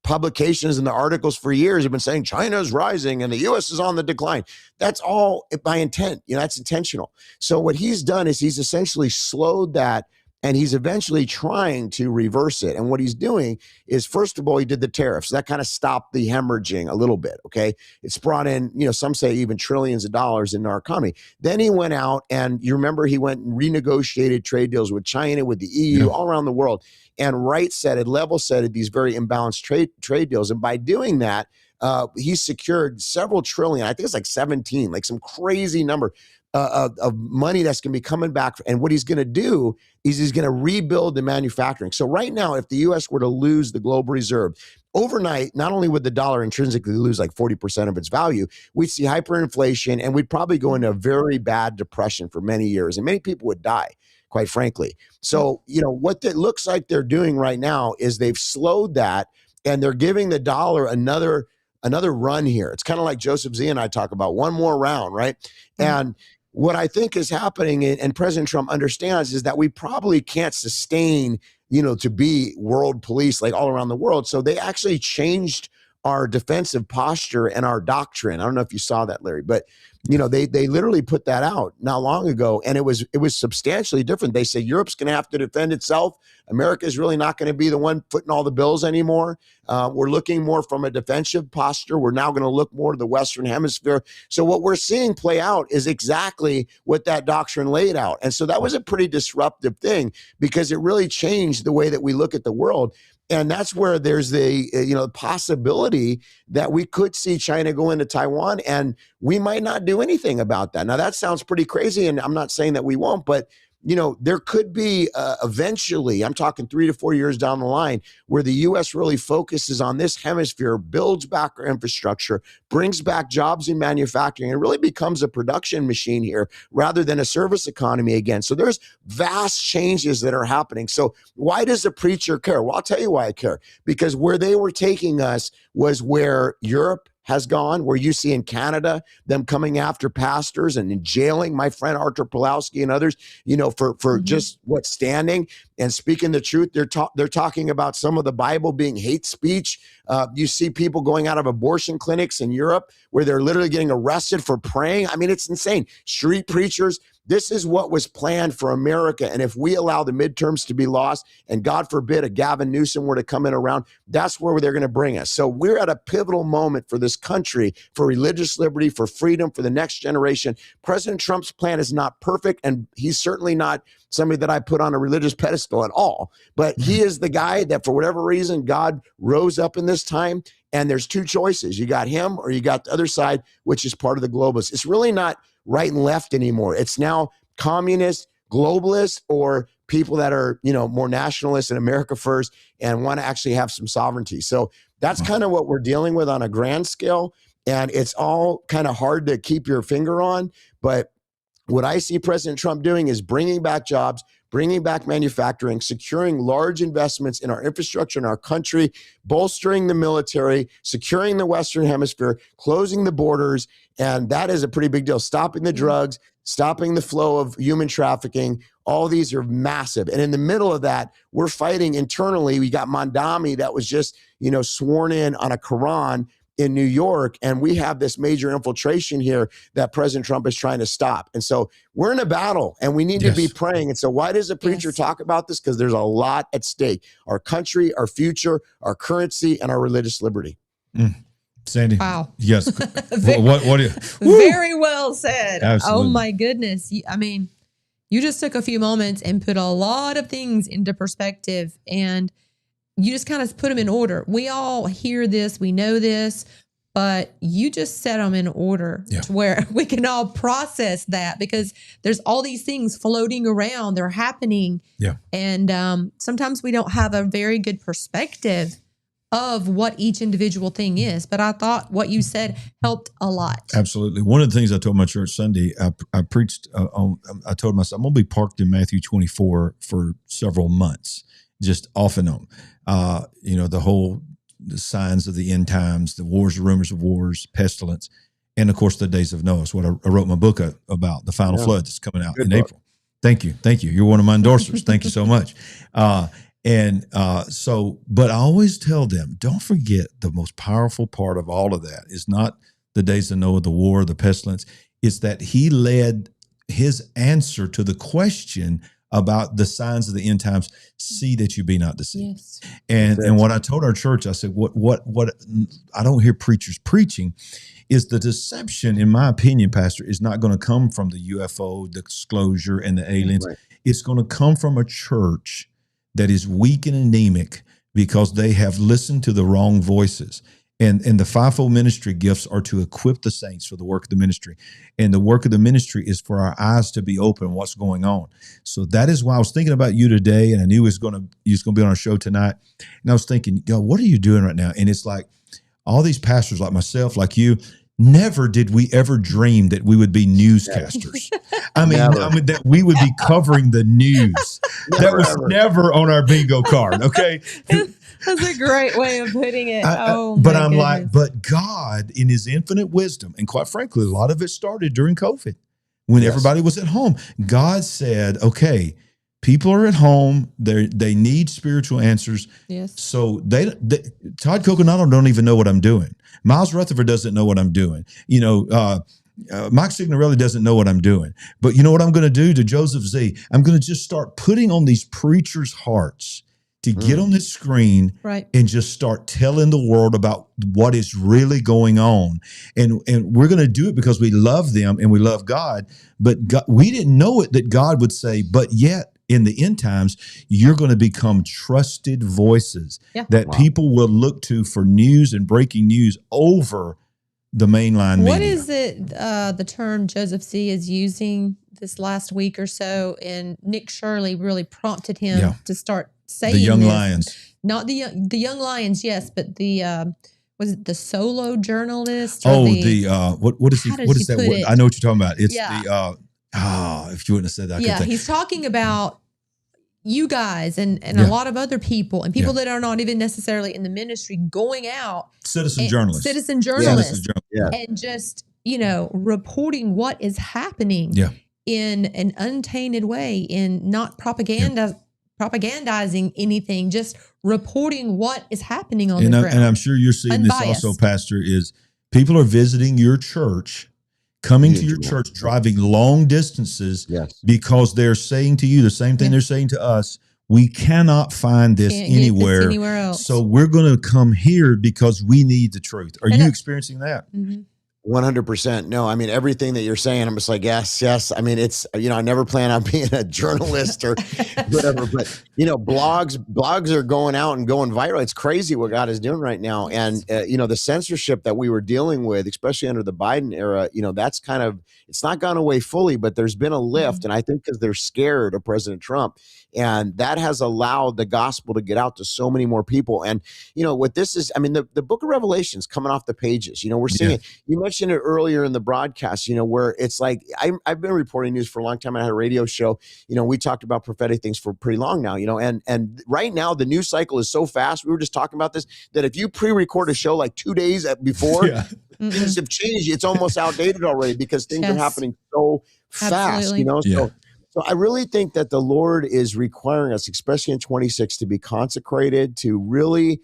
S6: publications and the articles for years have been saying China is rising and the U.S. is on the decline. That's all by intent. That's intentional. So what he's done is he's essentially slowed that, and he's eventually trying to reverse it. And what he's doing is, first of all, he did the tariffs. That kind of stopped the hemorrhaging a little bit, okay? It's brought in, some say even trillions of dollars in our economy. Then he went out and you remember he went and renegotiated trade deals with China, with the EU, all around the world, and level setted these very imbalanced trade deals. And by doing that, he secured several trillion, I think it's like 17, like some crazy number of money that's going to be coming back. And what he's going to do is he's going to rebuild the manufacturing. So right now, if the U.S. were to lose the global reserve overnight, not only would the dollar intrinsically lose like 40% of its value, we'd see hyperinflation and we'd probably go into a very bad depression for many years. And many people would die, quite frankly. So, what it looks like they're doing right now is they've slowed that and they're giving the dollar another run here. It's kind of like Joseph Z and I talk about, one more round, right? Mm-hmm. And what I think is happening, and President Trump understands, is that we probably can't sustain, to be world police like all around the world. So they actually changed our defensive posture and our doctrine. I don't know if you saw that, Larry, but they literally put that out not long ago, and it was substantially different. They say Europe's going to have to defend itself. America is really not going to be the one footing all the bills anymore. We're looking more from a defensive posture. We're now going to look more to the Western Hemisphere. So what we're seeing play out is exactly what that doctrine laid out. And so that was a pretty disruptive thing because it really changed the way that we look at the world. And that's where there's the possibility that we could see China go into Taiwan and we might not do anything about that. Now, that sounds pretty crazy, and I'm not saying that we won't, but there could be eventually, I'm talking 3 to 4 years down the line, where the U.S. really focuses on this hemisphere, builds back our infrastructure, brings back jobs in manufacturing, and really becomes a production machine here rather than a service economy again. So there's vast changes that are happening. So why does a preacher care? Well, I'll tell you why I care. Because where they were taking us was where Europe has gone, where you see in Canada them coming after pastors and jailing my friend Arthur Pawlowski and others, for just standing and speaking the truth. They're talking about some of the Bible being hate speech. You see people going out of abortion clinics in Europe where they're literally getting arrested for praying. I mean, it's insane. Street preachers. This is what was planned for America. And if we allow the midterms to be lost, and God forbid a Gavin Newsom were to come in around, that's where they're going to bring us. So we're at a pivotal moment for this country, for religious liberty, for freedom, for the next generation. President Trump's plan is not perfect, and he's certainly not somebody that I put on a religious pedestal at all. But he is the guy that, for whatever reason, God rose up in this time. And there's two choices. You got him or you got the other side, which is part of the globalists. It's really not right and left anymore. It's now communist, globalists, or people that are, more nationalists and America first and want to actually have some sovereignty. So that's kind of what we're dealing with on a grand scale. And it's all kind of hard to keep your finger on. But what I see President Trump doing is bringing back jobs, bringing back manufacturing, securing large investments in our infrastructure in our country, bolstering the military, securing the Western Hemisphere, closing the borders. And that is a pretty big deal. Stopping the drugs, stopping the flow of human trafficking. All these are massive. And in the middle of that, we're fighting internally. We got Mandami that was just, sworn in on a Quran in New York, and we have this major infiltration here that President Trump is trying to stop. And so we're in a battle, and we need to be praying. And so why does a preacher talk about this? Because there's a lot at stake. Our country, our future, our currency, and our religious liberty.
S1: Sandy.
S3: Wow.
S1: Yes. what do you?
S3: Very well said.
S1: Absolutely.
S3: Oh my goodness. I mean, you just took a few moments and put a lot of things into perspective, and you just kind of put them in order. We all hear this, we know this, but you just set them in order to where we can all process that, because there's all these things floating around, they're happening.
S1: Yeah.
S3: And sometimes we don't have a very good perspective of what each individual thing is. But I thought what you said helped a lot.
S1: Absolutely. One of the things I told my church Sunday, I preached I told myself, I'm going to be parked in Matthew 24 for several months, just off and on. The signs of the end times, the wars, rumors of wars, pestilence, and of course the days of Noah. It's what I wrote my book about, the final flood that's coming out in April. Thank you. You're one of my endorsers. Thank you so much. But I always tell them, don't forget the most powerful part of all of that is not the days of Noah, the war, the pestilence. It's that he led his answer to the question about the signs of the end times, see that you be not deceived. Yes. And what I told our church, I said, what I don't hear preachers preaching is the deception, in my opinion, Pastor, is not going to come from the UFO, the disclosure, and the aliens. Right. It's going to come from a church that is weak and anemic because they have listened to the wrong voices. And the fivefold ministry gifts are to equip the saints for the work of the ministry. And the work of the ministry is for our eyes to be open, what's going on. So that is why I was thinking about you today, and I knew he was going to be on our show tonight. And I was thinking, what are you doing right now? And it's like all these pastors like myself, like you, never did we ever dream that we would be newscasters. I mean, that we would be covering the news. That was never on our bingo card, okay?
S3: That's a great way of putting it.
S1: But God, in his infinite wisdom, and quite frankly, a lot of it started during COVID when everybody was at home. God said, okay, people are at home. They need spiritual answers. Yes. So Todd Coconato don't even know what I'm doing. Miles Rutherford doesn't know what I'm doing. Mike Signorelli doesn't know what I'm doing. But you know what I'm going to do to Joseph Z? I'm going to just start putting on these preachers' hearts to get on this screen and just start telling the world about what is really going on. And we're going to do it because we love them and we love God. But God, we didn't know it that God would say, but yet in the end times, you're going to become trusted voices that people will look to for news and breaking news over the mainline media.
S3: What is it, the term Joseph C. is using this last week or so, and Nick Shirley really prompted him to start saying
S1: the young lions.
S3: Not the young lions, yes, but the was it the solo journalist?
S1: What is that word? I know what you're talking about. It's if you wouldn't have said that,
S3: he's talking about you guys and a lot of other people and people that are not even necessarily in the ministry going out.
S1: Citizen journalists.
S3: And just, reporting what is happening in an untainted way, in not propagandizing anything, just reporting what is happening on the ground.
S1: And I'm sure you're seeing this also, Pastor, is people are visiting your church coming to your church, driving long distances because they're saying to you the same thing they're saying to us. We cannot find this anywhere
S3: else.
S1: So we're going to come here because we need the truth. Are you experiencing that?
S6: 100%. No, I mean, everything that you're saying, I'm just like, yes. I mean, it's, I never plan on being a journalist or whatever, but blogs are going out and going viral. It's crazy what God is doing right now. And, the censorship that we were dealing with, especially under the Biden era, that's kind of, it's not gone away fully, but there's been a lift. And I think because they're scared of President Trump, and that has allowed the gospel to get out to so many more people. And, what this is, I mean, the book of Revelation's coming off the pages, we're seeing it. You mentioned it earlier in the broadcast, where it's like, I've been reporting news for a long time. I had a radio show, we talked about prophetic things for pretty long now, and right now the news cycle is so fast. We were just talking about this, that if you pre-record a show like 2 days before, things have changed. It's almost outdated already because things are happening so fast, So I really think that the Lord is requiring us, especially in 26, to be consecrated, to really,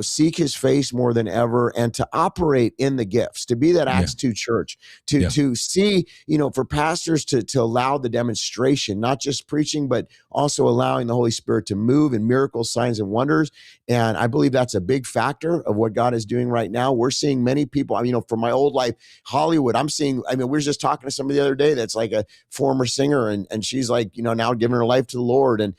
S6: seek his face more than ever, and to operate in the gifts, to be that Acts 2 church, to see, for pastors to allow the demonstration, not just preaching, but also allowing the Holy Spirit to move in miracles, signs, and wonders. And I believe that's a big factor of what God is doing right now. We're seeing many people, from my old life, Hollywood, we were just talking to somebody the other day that's like a former singer, and she's like, now giving her life to the Lord. And,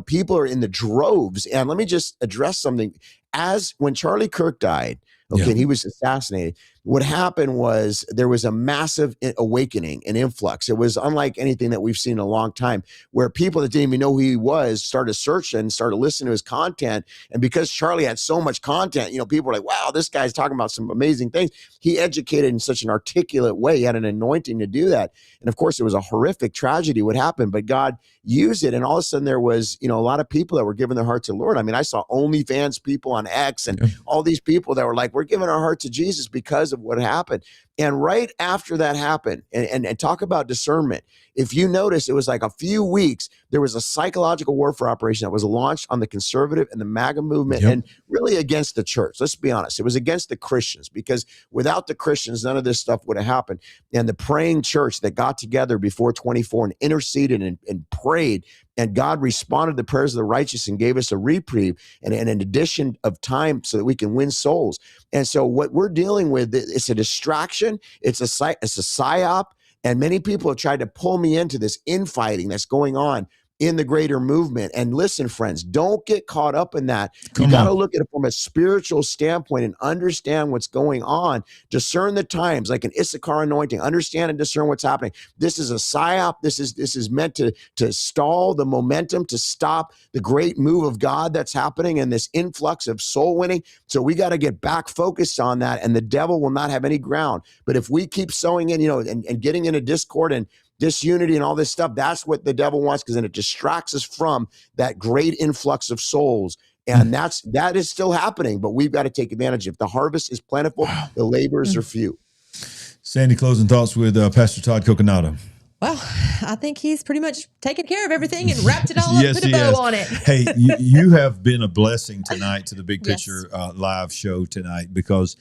S6: people are in the droves. And let me just address something. As when Charlie Kirk died, and he was assassinated, what happened was there was a massive awakening, an influx. It was unlike anything that we've seen in a long time, where people that didn't even know who he was started searching, started listening to his content. And because Charlie had so much content, people were like, wow, this guy's talking about some amazing things. He educated in such an articulate way. He had an anointing to do that. And of course, it was a horrific tragedy what happened, but God used it. And all of a sudden there was, a lot of people that were giving their heart to the Lord. I saw OnlyFans people on X and all these people that were like, we're giving our heart to Jesus because of what happened. And right after that happened, and talk about discernment, if you notice, it was like a few weeks, there was a psychological warfare operation that was launched on the conservative and the MAGA movement, and really against the church. Let's be honest. It was against the Christians, because without the Christians, none of this stuff would have happened. And the praying church that got together before 24 and interceded and prayed, and God responded to the prayers of the righteous and gave us a reprieve and an addition of time so that we can win souls. And so what we're dealing with, it's a distraction. It's a psyop. And many people have tried to pull me into this infighting that's going on in the greater movement. And listen, friends, don't get caught up in that. You got to look at it from a spiritual standpoint and understand what's going on. Discern the times, like an Issachar anointing. Understand and discern what's happening. This is a psyop. This is meant to stall the momentum, to stop the great move of God that's happening and this influx of soul winning. So we got to get back focused on that, and the devil will not have any ground. But if we keep sowing in, and getting into discord and disunity and all this stuff, that's what the devil wants, because then it distracts us from that great influx of souls. And that is still happening, but we've got to take advantage of it. The harvest is plentiful. The laborers are few.
S1: Sandy, closing thoughts with Pastor Todd Coconato.
S3: Well, I think he's pretty much taken care of everything and wrapped it all up, put a bow on it.
S1: Hey, you have been a blessing tonight to the Big Picture live show tonight, because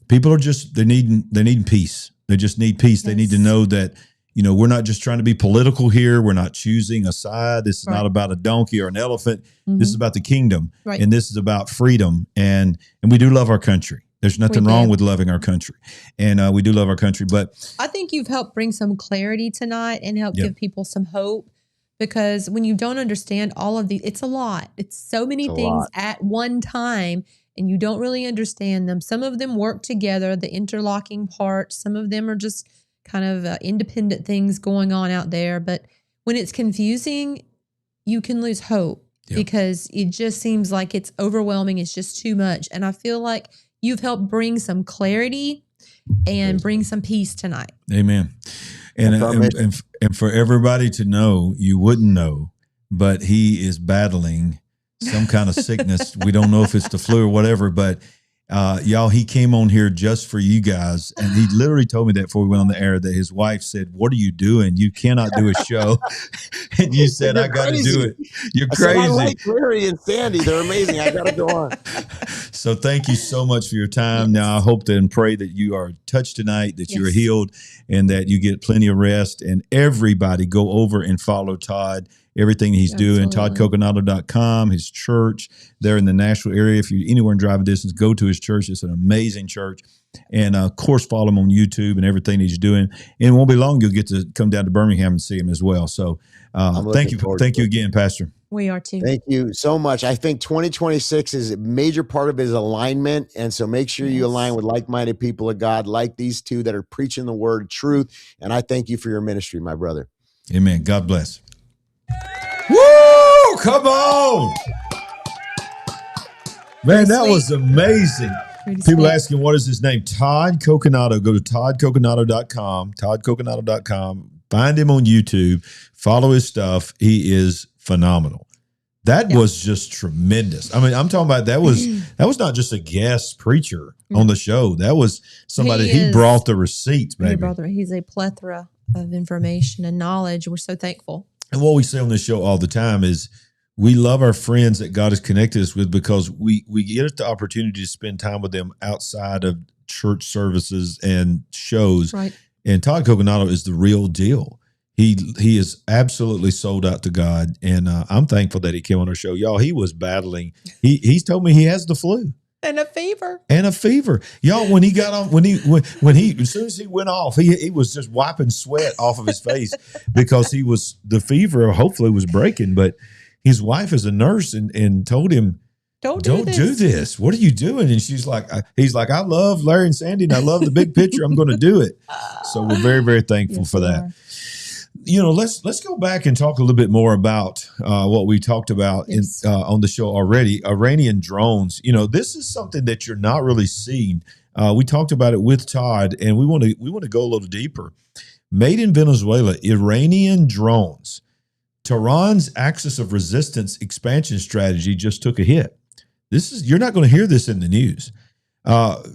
S1: people are just, they need peace. They just need peace. They need to know that, we're not just trying to be political here. We're not choosing a side. This is not about a donkey or an elephant. This is about the kingdom. And this is about freedom. And we do love our country. There's nothing wrong with loving our country. And we do love our country. But
S3: I think you've helped bring some clarity tonight and help give people some hope, because when you don't understand all of these, it's a lot. It's so many things at one time, and you don't really understand them. Some of them work together, the interlocking parts. Some of them are just kind of independent things going on out there. But when it's confusing, you can lose hope because it just seems like it's overwhelming. It's just too much. And I feel like you've helped bring some clarity and bring some peace tonight.
S1: Amen. And for everybody to know, you wouldn't know, but he is battling some kind of sickness. We don't know if it's the flu or whatever, but y'all, he came on here just for you guys. And he literally told me that before we went on the air, that his wife said, "What are you doing? You cannot do a show." And you said, "I got to do it." You're crazy.
S6: I like Larry and Sandy. They're amazing. I got to go on.
S1: So thank you so much for your time. Now, I hope and pray that you are touched tonight, that you are healed, and that you get plenty of rest. And everybody go over and follow Todd, everything he's doing, toddcoconato.com, his church there in the Nashville area. If you're anywhere in driving distance, go to his church. It's an amazing church. And, of course, follow him on YouTube and everything he's doing. And it won't be long, you'll get to come down to Birmingham and see him as well. So thank you. Thank you again, Pastor.
S3: We are too.
S6: Thank you so much. I think 2026 is a major part of it is alignment. And so make sure you align with like-minded people of God, like these two that are preaching the word truth. And I thank you for your ministry, my brother.
S1: Amen. God bless. Woo! Come on. Man, that was amazing. People asking, what is his name? Todd Coconato. Go to toddcoconato.com, toddcoconato.com. Find him on YouTube. Follow his stuff. He is phenomenal. That was just tremendous. I mean, I'm talking about that was not just a guest preacher on the show. That was somebody, he brought the receipts, baby.
S3: He's a plethora of information and knowledge. We're so thankful.
S1: And what we say on this show all the time is we love our friends that God has connected us with because we get the opportunity to spend time with them outside of church services and shows.
S3: Right.
S1: And Todd Coconato is the real deal. He is absolutely sold out to God, and I'm thankful that he came on our show. Y'all, he was battling. He's told me he has the flu
S3: and a fever.
S1: Y'all, when he got on, when he as soon as he went off, he was just wiping sweat off of his face because the fever hopefully was breaking. But his wife is a nurse and told him, Don't do this. What are you doing? And he's like, I love Larry and Sandy, and I love the big picture. I'm going to do it. So we're very, very thankful for that. You know, let's go back and talk a little bit more about what we talked about on the show already. Iranian drones. You know, this is something that you're not really seeing. We talked about it with Todd, and we want to go a little deeper. Made in Venezuela, Iranian drones. Tehran's axis of resistance expansion strategy just took a hit. You're not going to hear this in the news.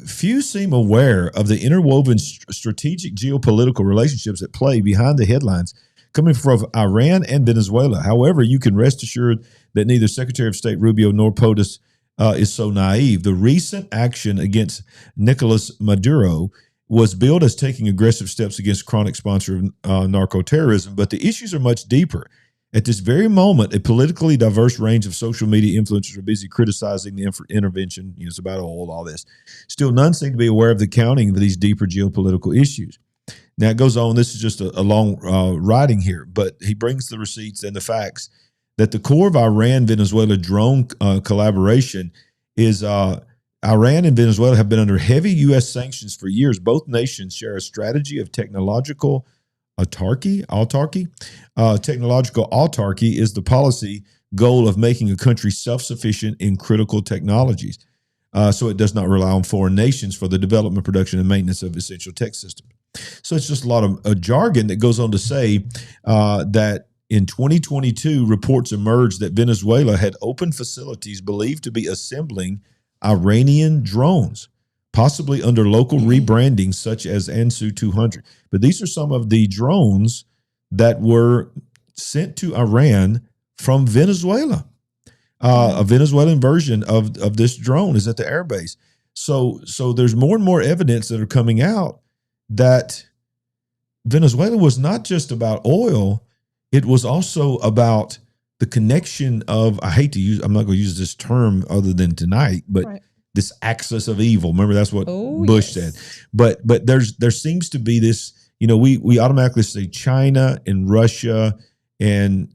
S1: Few seem aware of the interwoven strategic geopolitical relationships at play behind the headlines coming from Iran and Venezuela. However, you can rest assured that neither Secretary of State Rubio nor POTUS is so naive. The recent action against Nicolas Maduro was billed as taking aggressive steps against chronic sponsor of narco-terrorism, but the issues are much deeper. At this very moment, a politically diverse range of social media influencers are busy criticizing the intervention. You know, it's about oil, all this. Still, none seem to be aware of the accounting of these deeper geopolitical issues. Now, it goes on. This is just a long writing here, but he brings the receipts and the facts that the core of Iran-Venezuela drone collaboration is Iran and Venezuela have been under heavy U.S. sanctions for years. Both nations share a strategy of technological autarky. Technological autarky is the policy goal of making a country self-sufficient in critical technologies, so it does not rely on foreign nations for the development, production, and maintenance of essential tech systems. So it's just a lot of jargon that goes on to say that in 2022, reports emerged that Venezuela had opened facilities believed to be assembling Iranian drones, possibly under local rebranding such as Ansu 200. But these are some of the drones that were sent to Iran from Venezuela. A Venezuelan version of this drone is at the airbase. So there's more and more evidence that are coming out that Venezuela was not just about oil. It was also about the connection of, I'm not going to use this term other than tonight, but this axis of evil. Remember, that's what Bush said. But there seems to be this, you know, we automatically say China and Russia and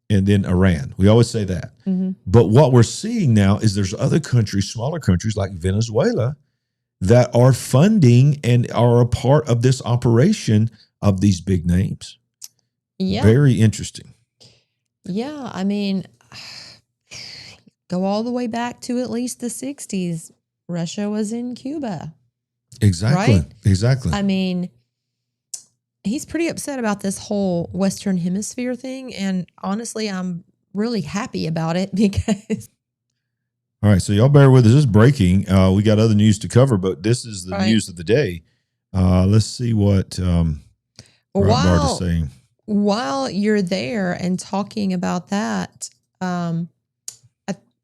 S1: then Iran. We always say that. Mm-hmm. But what we're seeing now is there's other countries, smaller countries like Venezuela, that are funding and are a part of this operation of these big names. Yeah. Very interesting.
S3: Yeah. I mean, go all the way back to at least the 60s. Russia was in Cuba.
S1: Exactly.
S3: Right?
S1: Exactly.
S3: I mean, he's pretty upset about this whole Western Hemisphere thing. And honestly, I'm really happy about it because...
S1: All right, so y'all bear with us. This is breaking. We got other news to cover, but this is the news of the day. Let's see what Breitbart is saying.
S3: While you're there and talking about that,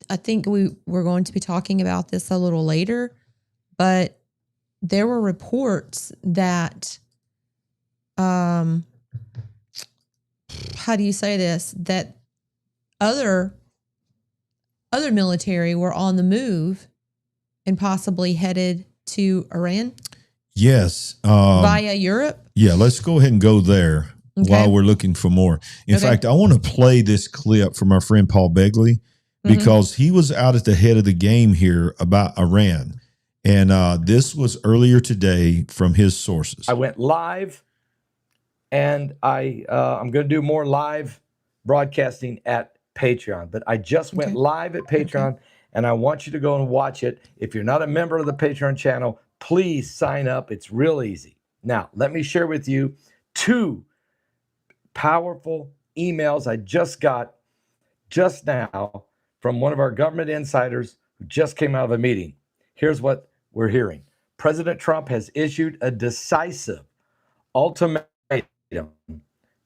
S3: I think we're going to be talking about this a little later, but there were reports that, how do you say this? That other military were on the move and possibly headed to Iran
S1: Yes.
S3: via Europe.
S1: Yeah, let's go ahead and go there while we're looking for more. In fact, I want to play this clip from our friend Paul Begley because he was out at the head of the game here about Iran. And this was earlier today from his sources.
S7: I went live, and I'm going to do more live broadcasting at Patreon. But I just went live at Patreon, and I want you to go and watch it. If you're not a member of the Patreon channel, please sign up. It's real easy. Now, let me share with you 2 powerful emails I just got just now from one of our government insiders who just came out of a meeting. Here's what we're hearing. President Trump has issued a decisive ultimatum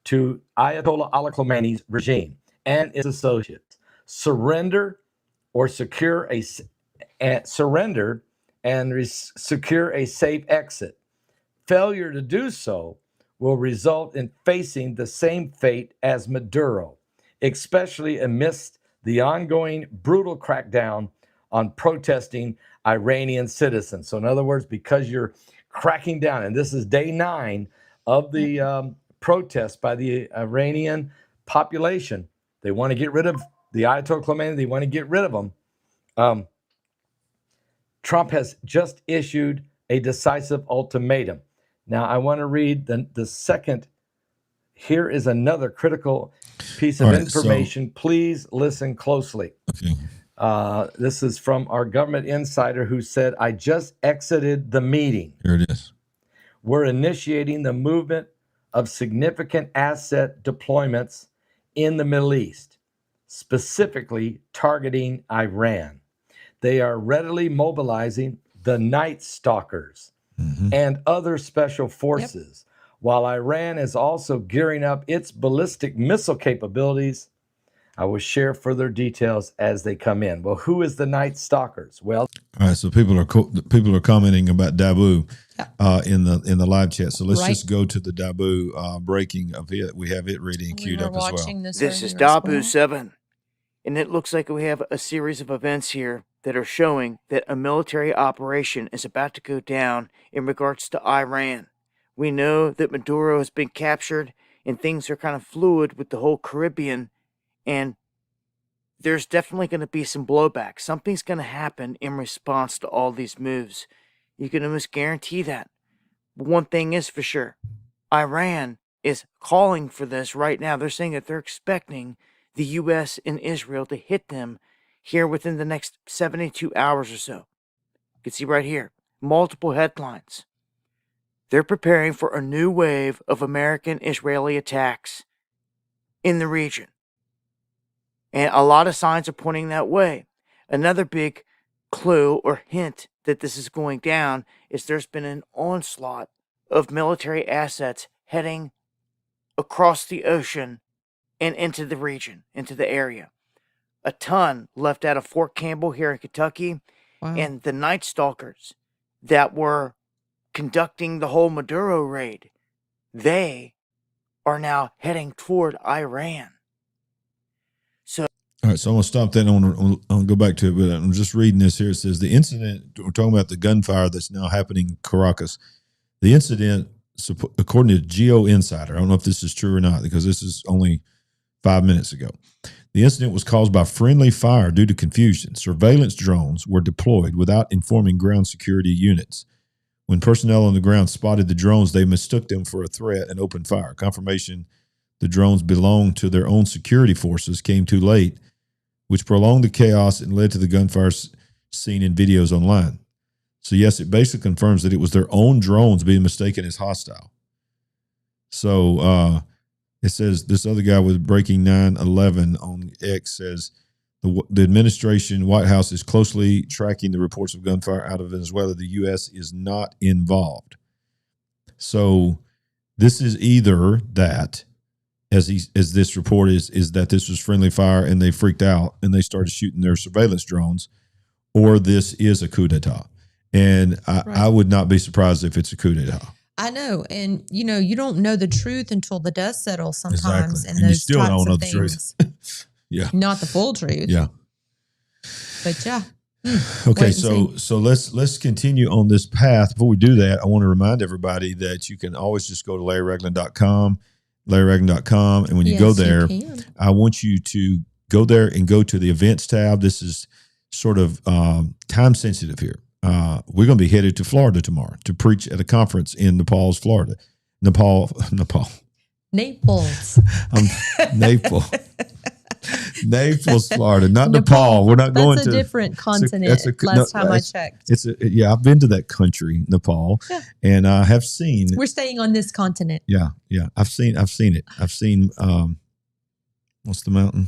S7: to Ayatollah Ali Khamenei's regime and its associates. Surrender and secure a safe exit. Failure to do so will result in facing the same fate as Maduro, especially amidst the ongoing brutal crackdown on protesting Iranian citizens. So in other words, because you're cracking down, and this is day 9 of the protests by the Iranian population, they want to get rid of the Ayatollah Khamenei, they want to get rid of them. Trump has just issued a decisive ultimatum. Now, I want to read the second. Here is another critical piece of information. Please listen closely.
S1: Okay.
S7: This is from our government insider who said, I just exited the meeting.
S1: Here it is.
S7: We're initiating the movement of significant asset deployments in the Middle East, specifically targeting Iran. They are readily mobilizing the Night Stalkers and other special forces, while Iran is also gearing up its ballistic missile capabilities. I will share further details as they come in. Well, who is the Night Stalkers? Well,
S1: all right. So people are commenting about Dabu in the live chat. So let's just go to the Dabu breaking of it. We have it ready and queued up as well.
S8: This is Dabu 7, and it looks like we have a series of events here that are showing that a military operation is about to go down in regards to Iran. We know that Maduro has been captured, and things are kind of fluid with the whole Caribbean. And there's definitely going to be some blowback. Something's going to happen in response to all these moves. You can almost guarantee that. But one thing is for sure. Iran is calling for this right now. They're saying that they're expecting the U.S. and Israel to hit them here within the next 72 hours or so. You can see right here, multiple headlines. They're preparing for a new wave of American-Israeli attacks in the region. And a lot of signs are pointing that way. Another big clue or hint that this is going down is there's been an onslaught of military assets heading across the ocean and into the region, into the area. A ton left out of Fort Campbell here in Kentucky.
S3: Wow.
S8: And the Night Stalkers that were conducting the whole Maduro raid, they are now heading toward Iran.
S1: All right, so I'm going to stop that. I'm going to go back to it, but I'm just reading this here. It says the incident, we're talking about the gunfire that's now happening in Caracas. The incident, according to Geo Insider, I don't know if this is true or not because this is only 5 minutes ago. The incident was caused by friendly fire due to confusion. Surveillance drones were deployed without informing ground security units. When personnel on the ground spotted the drones, they mistook them for a threat and opened fire. Confirmation the drones belonged to their own security forces came too late, which prolonged the chaos and led to the gunfire seen in videos online. So yes, it basically confirms that it was their own drones being mistaken as hostile. So it says this other guy with Breaking 911 on X says the administration, White House, is closely tracking the reports of gunfire out of Venezuela. The U.S. is not involved. So this is either that as this report is that this was friendly fire and they freaked out and they started shooting their surveillance drones, or this is a coup d'etat. And I would not be surprised if it's a coup d'etat.
S3: I know. And, you don't know the truth until the dust settles sometimes.
S1: Exactly.
S3: And
S1: you
S3: those
S1: still
S3: types
S1: don't know
S3: of
S1: the
S3: things.
S1: truth. Yeah.
S3: Not the full truth.
S1: Yeah.
S3: But yeah.
S1: Okay, so let's continue on this path. Before we do that, I want to remind everybody that you can always just go to LarryRagland.com, LarryRagland.com, and when you go there, I want you to go there and go to the events tab. This is sort of time sensitive here. We're going to be headed to Florida tomorrow to preach at a conference in Naples, Florida. Naples.
S3: Naples,
S1: Florida, not Nepal. We're not going to.
S3: That's a different continent. Last time I checked,
S1: I've been to that country, Nepal, and I have seen.
S3: We're staying on this continent.
S1: Yeah. I've seen it. I've seen. What's the mountain?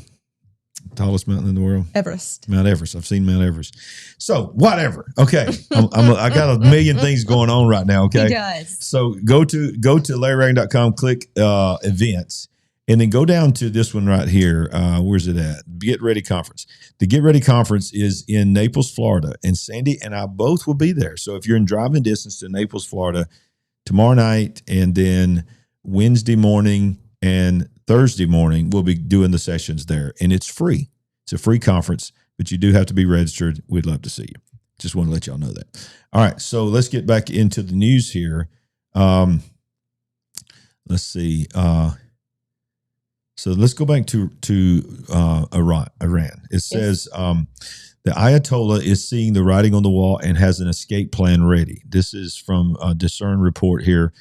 S1: Tallest mountain in the world?
S3: Everest.
S1: Mount Everest. I've seen Mount Everest. So whatever. Okay, I got a million things going on right now. Okay,
S3: he does.
S1: So go to LarryRagland.com, click events. And then go down to this one right here. Where's it at? Get Ready Conference. The Get Ready Conference is in Naples, Florida. And Sandy and I both will be there. So if you're in driving distance to Naples, Florida, tomorrow night and then Wednesday morning and Thursday morning, we'll be doing the sessions there. And it's free. It's a free conference, but you do have to be registered. We'd love to see you. Just want to let y'all know that. All right. So let's get back into the news here. Let's see. So let's go back to Iran. It says the Ayatollah is seeing the writing on the wall and has an escape plan ready. This is from a Discern report here.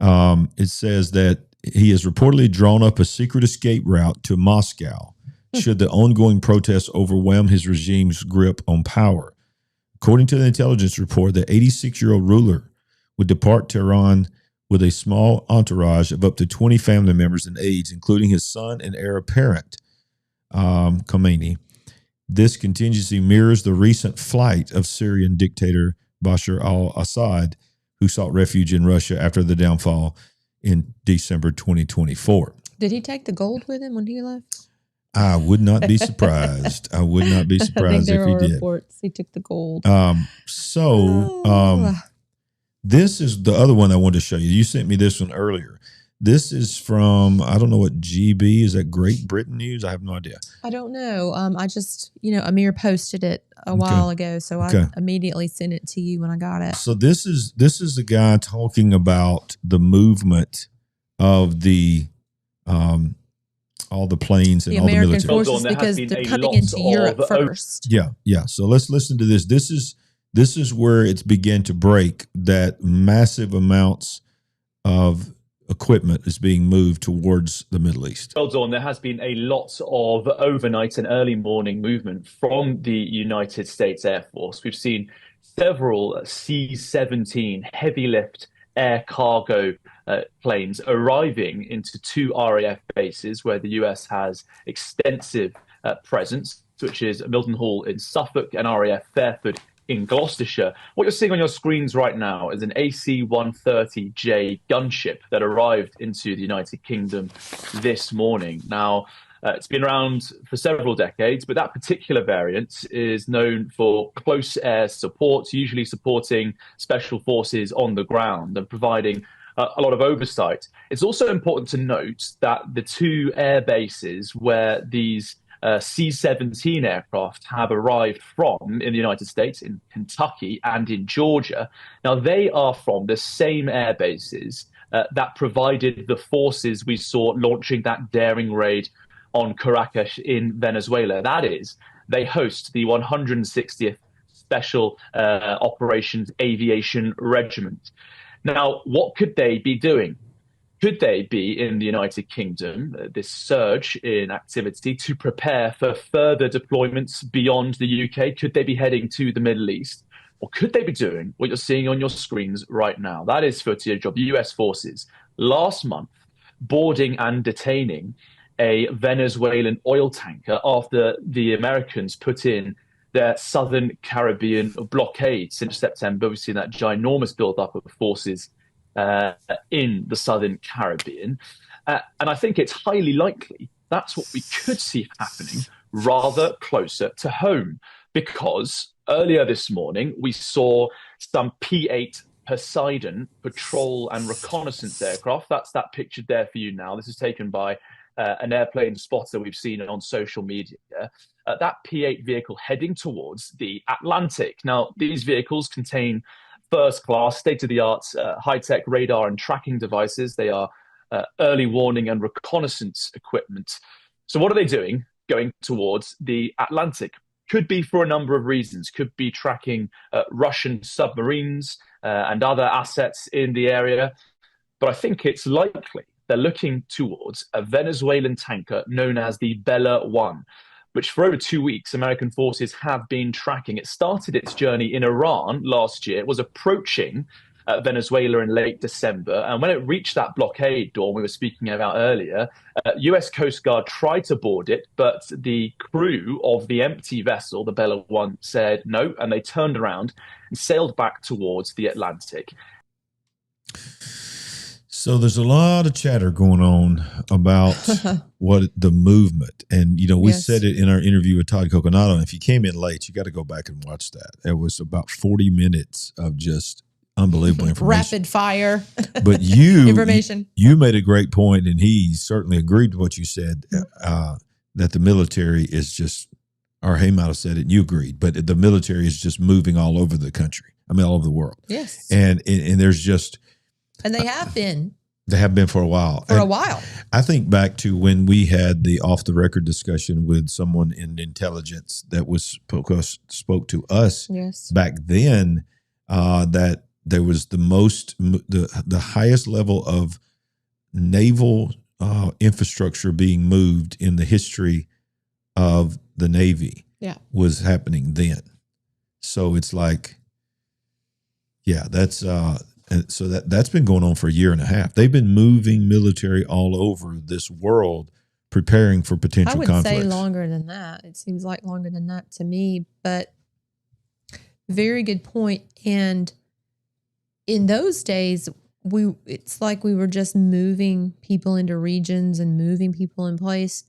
S1: It says that he has reportedly drawn up a secret escape route to Moscow should the ongoing protests overwhelm his regime's grip on power. According to the intelligence report, the 86-year-old ruler would depart Tehran with a small entourage of up to 20 family members and aides, including his son and heir apparent, Khomeini. This contingency mirrors the recent flight of Syrian dictator Bashar al-Assad, who sought refuge in Russia after the downfall in December 2024.
S3: Did he take the gold with him when he left?
S1: I would not be surprised. I would not be surprised if he did.
S3: Reports he took the gold.
S1: This is the other one I wanted to show you. You sent me this one earlier. This is from, I don't know what GB, is that Great Britain News? I have no idea.
S3: I don't know. I just, Amir posted it a while ago, so I immediately sent it to you when I got it.
S1: So this is a guy talking about the movement of the all the planes and
S3: the
S1: all
S3: American
S1: the military
S3: forces, because they're coming into Europe first.
S1: Yeah. So let's listen to this. This is where it's began to break, that massive amounts of equipment is being moved towards the Middle East.
S9: Well, Dawn, there has been a lot of overnight and early morning movement from the United States Air Force. We've seen several C-17 heavy lift air cargo planes arriving into two RAF bases where the US has extensive presence, which is Milton Hall in Suffolk and RAF Fairford in Gloucestershire. What you're seeing on your screens right now is an AC-130J gunship that arrived into the United Kingdom this morning. Now, it's been around for several decades, but that particular variant is known for close air support, usually supporting special forces on the ground and providing a lot of oversight. It's also important to note that the two air bases where these C-17 aircraft have arrived from in the United States, in Kentucky and in Georgia. Now, they are from the same air bases that provided the forces we saw launching that daring raid on Caracas in Venezuela. That is, they host the 160th Special Operations Aviation Regiment. Now, what could they be doing? Could they be in the United Kingdom, this surge in activity, to prepare for further deployments beyond the UK? Could they be heading to the Middle East? Or could they be doing what you're seeing on your screens right now? That is footage of US forces last month boarding and detaining a Venezuelan oil tanker after the Americans put in their southern Caribbean blockade. Since September, we've seen that ginormous buildup of forces in the southern Caribbean. And I think it's highly likely that's what we could see happening rather closer to home, because earlier this morning we saw some P-8 Poseidon patrol and reconnaissance aircraft. That's that picture there for you now. This is taken by an airplane spotter we've seen on social media. That P-8 vehicle heading towards the Atlantic. Now, these vehicles contain first-class, state-of-the-art, high-tech radar and tracking devices. They are early warning and reconnaissance equipment. So what are they doing going towards the Atlantic? Could be for a number of reasons. Could be tracking Russian submarines and other assets in the area. But I think it's likely they're looking towards a Venezuelan tanker known as the Bella 1, which for over 2 weeks, American forces have been tracking. It started its journey in Iran last year. It was approaching Venezuela in late December. And when it reached that blockade, Dawn, we were speaking about earlier, US Coast Guard tried to board it, but the crew of the empty vessel, the Bella 1, said no, and they turned around and sailed back towards the Atlantic.
S1: So there's a lot of chatter going on about what the movement. And, you know, we said it in our interview with Todd Coconato. And if you came in late, you got to go back and watch that. It was about 40 minutes of just unbelievable information.
S3: Rapid fire.
S1: But
S3: information.
S1: You made a great point, and he certainly agreed with what you said, that the military is just, or he might have said it and you agreed, but the military is just moving all over the country. I mean, all over the world.
S3: Yes.
S1: And there's just...
S3: And they have been.
S1: They have been for a while. I think back to when we had the off-the-record discussion with someone in intelligence that spoke to us back then, that there was the highest level of naval infrastructure being moved in the history of the Navy was happening then. So it's like, that's... And so that's been going on for a year and a half. They've been moving military all over this world, preparing for potential conflicts.
S3: I would say longer than that. It seems like longer than that to me, but very good point. And in those days, it's like we were just moving people into regions and moving people in place.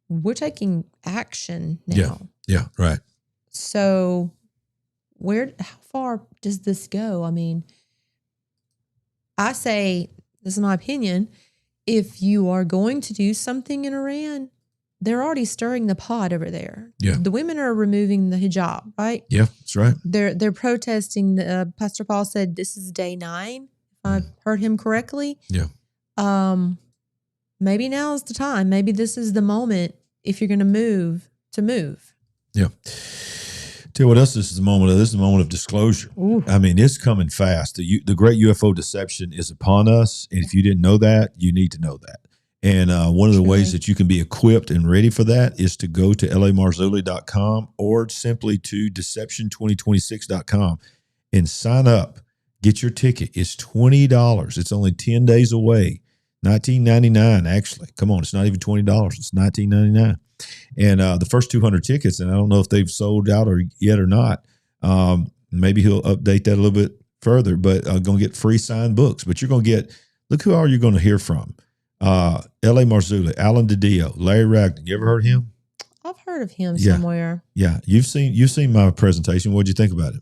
S3: We're taking action now.
S1: Yeah, right.
S3: So how far does this go? I mean, I say, this is my opinion, if you are going to do something in Iran, they're already stirring the pot over there.
S1: Yeah.
S3: The women are removing the hijab, right?
S1: Yeah, that's right.
S3: They're protesting. Pastor Paul said this is day 9, if I heard him correctly.
S1: Yeah.
S3: Maybe now is the time. Maybe this is the moment, if you're going to move.
S1: Yeah. Tell you what else this is a moment of. This is a moment of disclosure.
S3: Ooh.
S1: I mean, it's coming fast. The great UFO deception is upon us. And if you didn't know that, you need to know that. And one of the ways that you can be equipped and ready for that is to go to lamarzulli.com or simply to deception2026.com and sign up. Get your ticket. It's $20. It's only 10 days away. $19.99, actually. Come on, it's not even $20. It's $19.99. And the first 200 tickets, and I don't know if they've sold out yet or not. Maybe he'll update that a little bit further, but going to get free signed books. But you're going to get, look who all you're going to hear from. L.A. Marzulli, Alan DiDio, Larry Ragland. You ever heard of him?
S3: I've heard of him somewhere.
S1: Yeah. You've seen my presentation. What'd you think about it?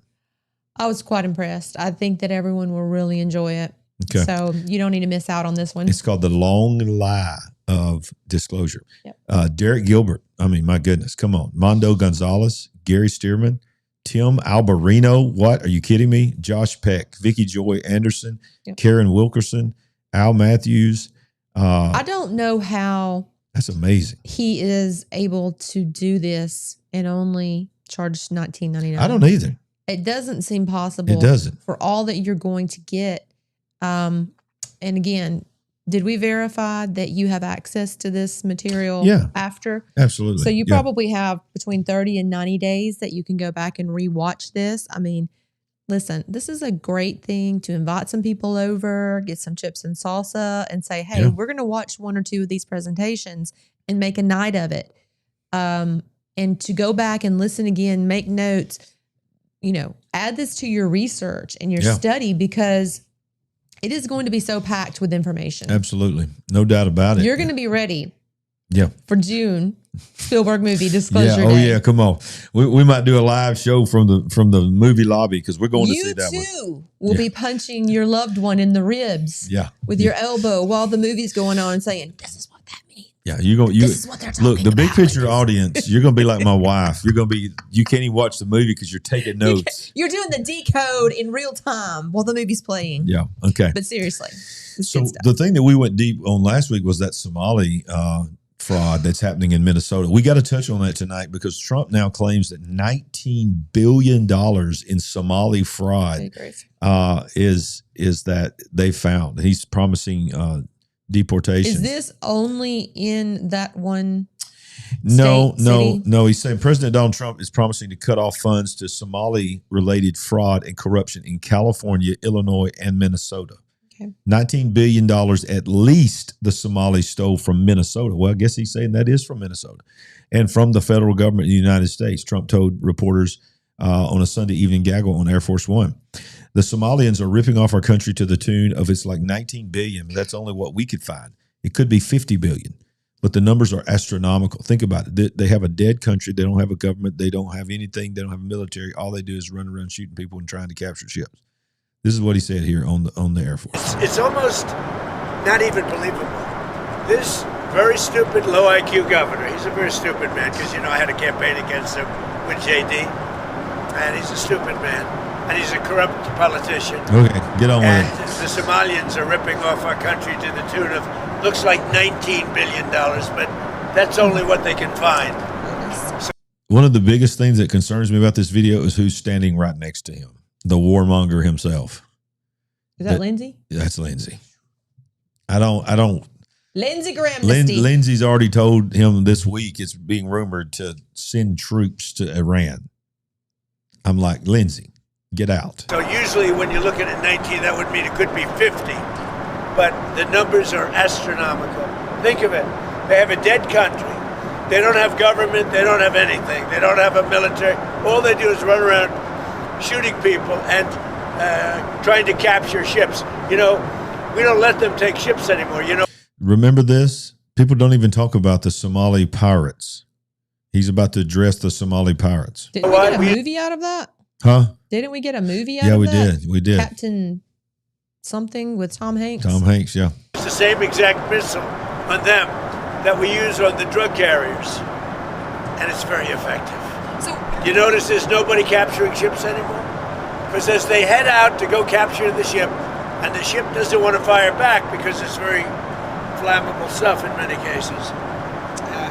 S3: I was quite impressed. I think that everyone will really enjoy it.
S1: Okay.
S3: So you don't need to miss out on this one.
S1: It's called The Long Lie of Disclosure.
S3: Yep.
S1: Derek Gilbert. I mean, my goodness. Come on. Mondo Gonzalez, Gary Stearman, Tim Alberino. What? Are you kidding me? Josh Peck, Vicky Joy Anderson, Karen Wilkerson, Al Matthews.
S3: I don't know how.
S1: That's amazing.
S3: He is able to do this and only charge $19.99.
S1: I don't either.
S3: It doesn't seem possible.
S1: It doesn't.
S3: For all that you're going to get. And again, did we verify that you have access to this material after?
S1: Absolutely.
S3: So you probably have between 30 and 90 days that you can go back and rewatch this. I mean, listen, this is a great thing to invite some people over, get some chips and salsa and say, hey, we're going to watch 1 or 2 of these presentations and make a night of it. And to go back and listen again, make notes, add this to your research and your study, because It is going to be so packed with information.
S1: Absolutely. No doubt about it.
S3: You're going to be ready
S1: Yeah.
S3: for June Spielberg movie disclosure
S1: Yeah. Oh
S3: day.
S1: yeah. Come on. We might do a live show from the movie lobby because we're going to see that one.
S3: You too will be punching your loved one in the ribs
S1: Yeah.
S3: with your elbow while the movie's going on and saying, this is what that means.
S1: Yeah. You
S3: This is what they're talking
S1: look, the big
S3: about.
S1: picture audience, you're going to be like my wife. You're going to be, you can't even watch the movie because you're taking notes.
S3: You're doing the decode in real time while the movie's playing.
S1: Yeah. Okay.
S3: But seriously, it's
S1: So
S3: good stuff.
S1: the thing that we went deep on last week was that Somali fraud that's happening in Minnesota. We got to touch on that tonight because Trump now claims that $19 billion in Somali fraud is that they found. He's promising deportation.
S3: Is this only in that one
S1: No.
S3: city?
S1: He's saying President Donald Trump is promising to cut off funds to Somali-related fraud and corruption in California, Illinois, and Minnesota.
S3: Okay.
S1: $19 billion at least the Somalis stole from Minnesota. Well, I guess he's saying that is from Minnesota and from the federal government of the United States, Trump told reporters on a Sunday evening gaggle on Air Force One. The Somalians are ripping off our country to the tune of it's like $19 billion. But that's only what we could find. It could be $50 billion. But the numbers are astronomical. Think about it. They have a dead country. They don't have a government. They don't have anything. They don't have a military. All they do is run around shooting people and trying to capture ships. This is what he said here on the Air Force.
S5: It's almost not even believable. This very stupid, low IQ governor, he's a very stupid man because, I had a campaign against him with JD, and he's a stupid man, and he's a corrupt politician.
S1: Okay, get on with
S5: And
S1: it.
S5: the Somalians are ripping off our country to the tune of, looks like $19 billion, but that's only what they can find.
S1: One of the biggest things that concerns me about this video is who's standing right next to him. The warmonger himself.
S3: Is that Lindsey?
S1: That's Lindsey. I don't.
S3: Lindsey Graham.
S1: Lindsey's already told him this week it's being rumored to send troops to Iran. I'm like, Lindsey, get out.
S5: So usually when you're looking at 19, that would mean it could be 50. But the numbers are astronomical. Think of it. They have a dead country. They don't have government. They don't have anything. They don't have a military. All they do is run around shooting people and trying to capture ships. We don't let them take ships anymore.
S1: Remember this? People don't even talk about the Somali pirates. He's about to address the Somali pirates.
S3: Didn't we get a movie out of that?
S1: Huh?
S3: Didn't we get a movie out of that?
S1: Yeah, we did.
S3: Captain something with Tom Hanks.
S1: Tom Hanks, yeah.
S5: It's the same exact missile on them that we use on the drug carriers. And it's very effective.
S4: So
S5: You notice there's nobody capturing ships anymore? Because as they head out to go capture the ship, and the ship doesn't want to fire back because it's very flammable stuff in many cases.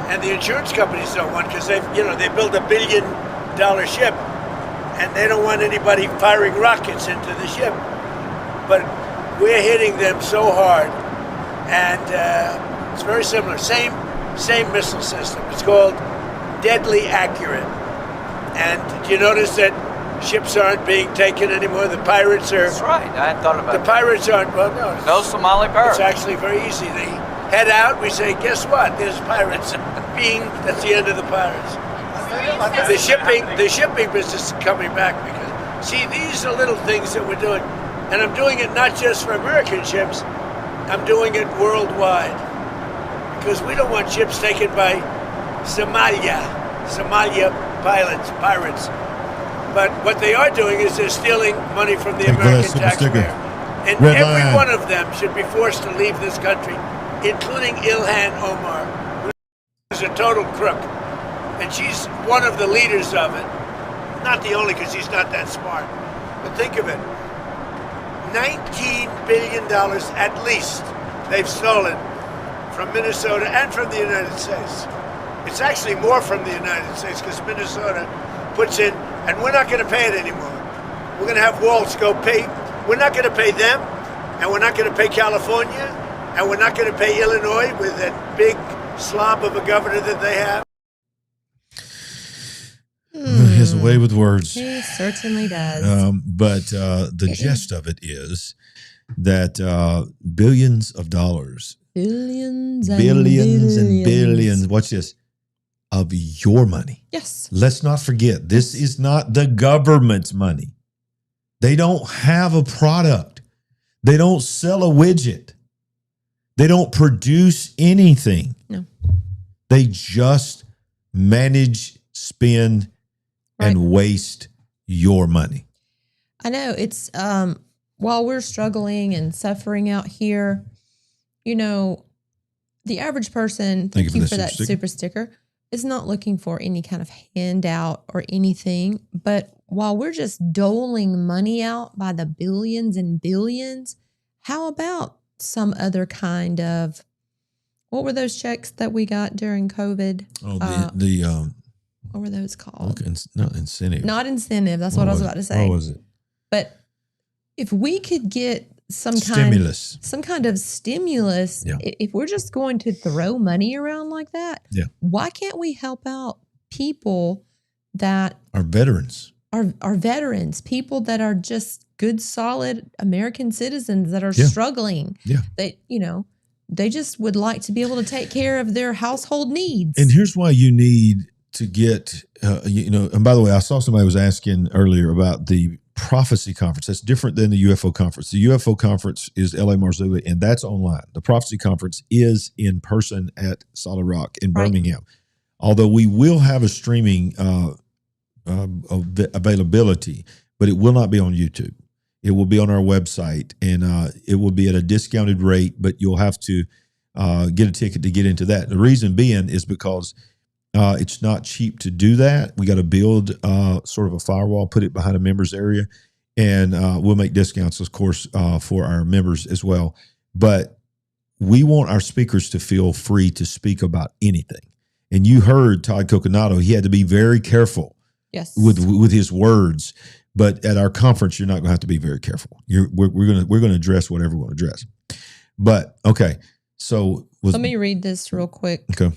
S5: And the insurance companies don't want, because they build $1 billion ship, and they don't want anybody firing rockets into the ship. But we're hitting them so hard, and it's very similar. Same missile system. It's called deadly accurate. And do you notice that ships aren't being taken anymore? The pirates are.
S10: That's right. I hadn't thought about
S5: The pirates aren't. Well, no.
S10: No Somali pirates.
S5: It's actually very easy. They head out. We say, guess what? There's pirates. Bing. That's the end of the pirates. The shipping business is coming back because, see, these are little things that we're doing, and I'm doing it not just for American ships. I'm doing it worldwide because we don't want ships taken by Somalia pirates. But what they are doing is they're stealing money from the American taxpayer. And
S1: Red
S5: every
S1: line.
S5: one of them should be forced to leave this country, including Ilhan Omar, who's a total crook. And she's one of the leaders of it. Not the only, because she's not that smart. But think of it. $19 billion at least they've stolen from Minnesota and from the United States. It's actually more from the United States because Minnesota puts in, and we're not going to pay it anymore. We're going to have Waltz go pay. We're not going to pay them, and we're not going to pay California, and we're not going to pay Illinois with that big slob of a governor that they have.
S1: He has a way with words.
S3: He certainly does.
S1: But the gist of it is that billions of dollars,
S3: Billions and
S1: billions, watch this, of your money.
S3: Yes.
S1: Let's not forget, this is not the government's money. They don't have a product. They don't sell a widget. They don't produce anything.
S3: No.
S1: They just manage, spend, and waste your money.
S3: I know it's while we're struggling and suffering out here, you know, the average person, thank you for that super sticker, is not looking for any kind of handout or anything. But while we're just doling money out by the billions and billions, how about some other kind of, what were those checks that we got during COVID?
S1: Oh,
S3: what were those called?
S1: Not incentive.
S3: Not incentive. That's what I was about to say.
S1: What was it?
S3: But if we could get some kind of stimulus, if we're just going to throw money around like that, why can't we help out people that
S1: are veterans?
S3: Are veterans, people that are just good, solid American citizens that are struggling.
S1: Yeah.
S3: They, you know, they just would like to be able to take care of their household needs.
S1: And here's why you need to get, you know, and by the way, I saw somebody was asking earlier about the Prophecy Conference. That's different than the UFO Conference. The UFO Conference is L.A. Marzulli, and that's online. The Prophecy Conference is in person at Solid Rock in Birmingham. Although we will have a streaming availability, but it will not be on YouTube. It will be on our website, and it will be at a discounted rate, but you'll have to get a ticket to get into that. The reason being is because it's not cheap to do that. We got to build sort of a firewall, put it behind a members area, and we'll make discounts, of course, for our members as well. But we want our speakers to feel free to speak about anything. And you heard Todd Coconato; he had to be very careful with his words. But at our conference, you're not going to have to be very careful. We're going to address whatever we want to address. But okay, so
S3: let me read this real quick.
S1: Okay.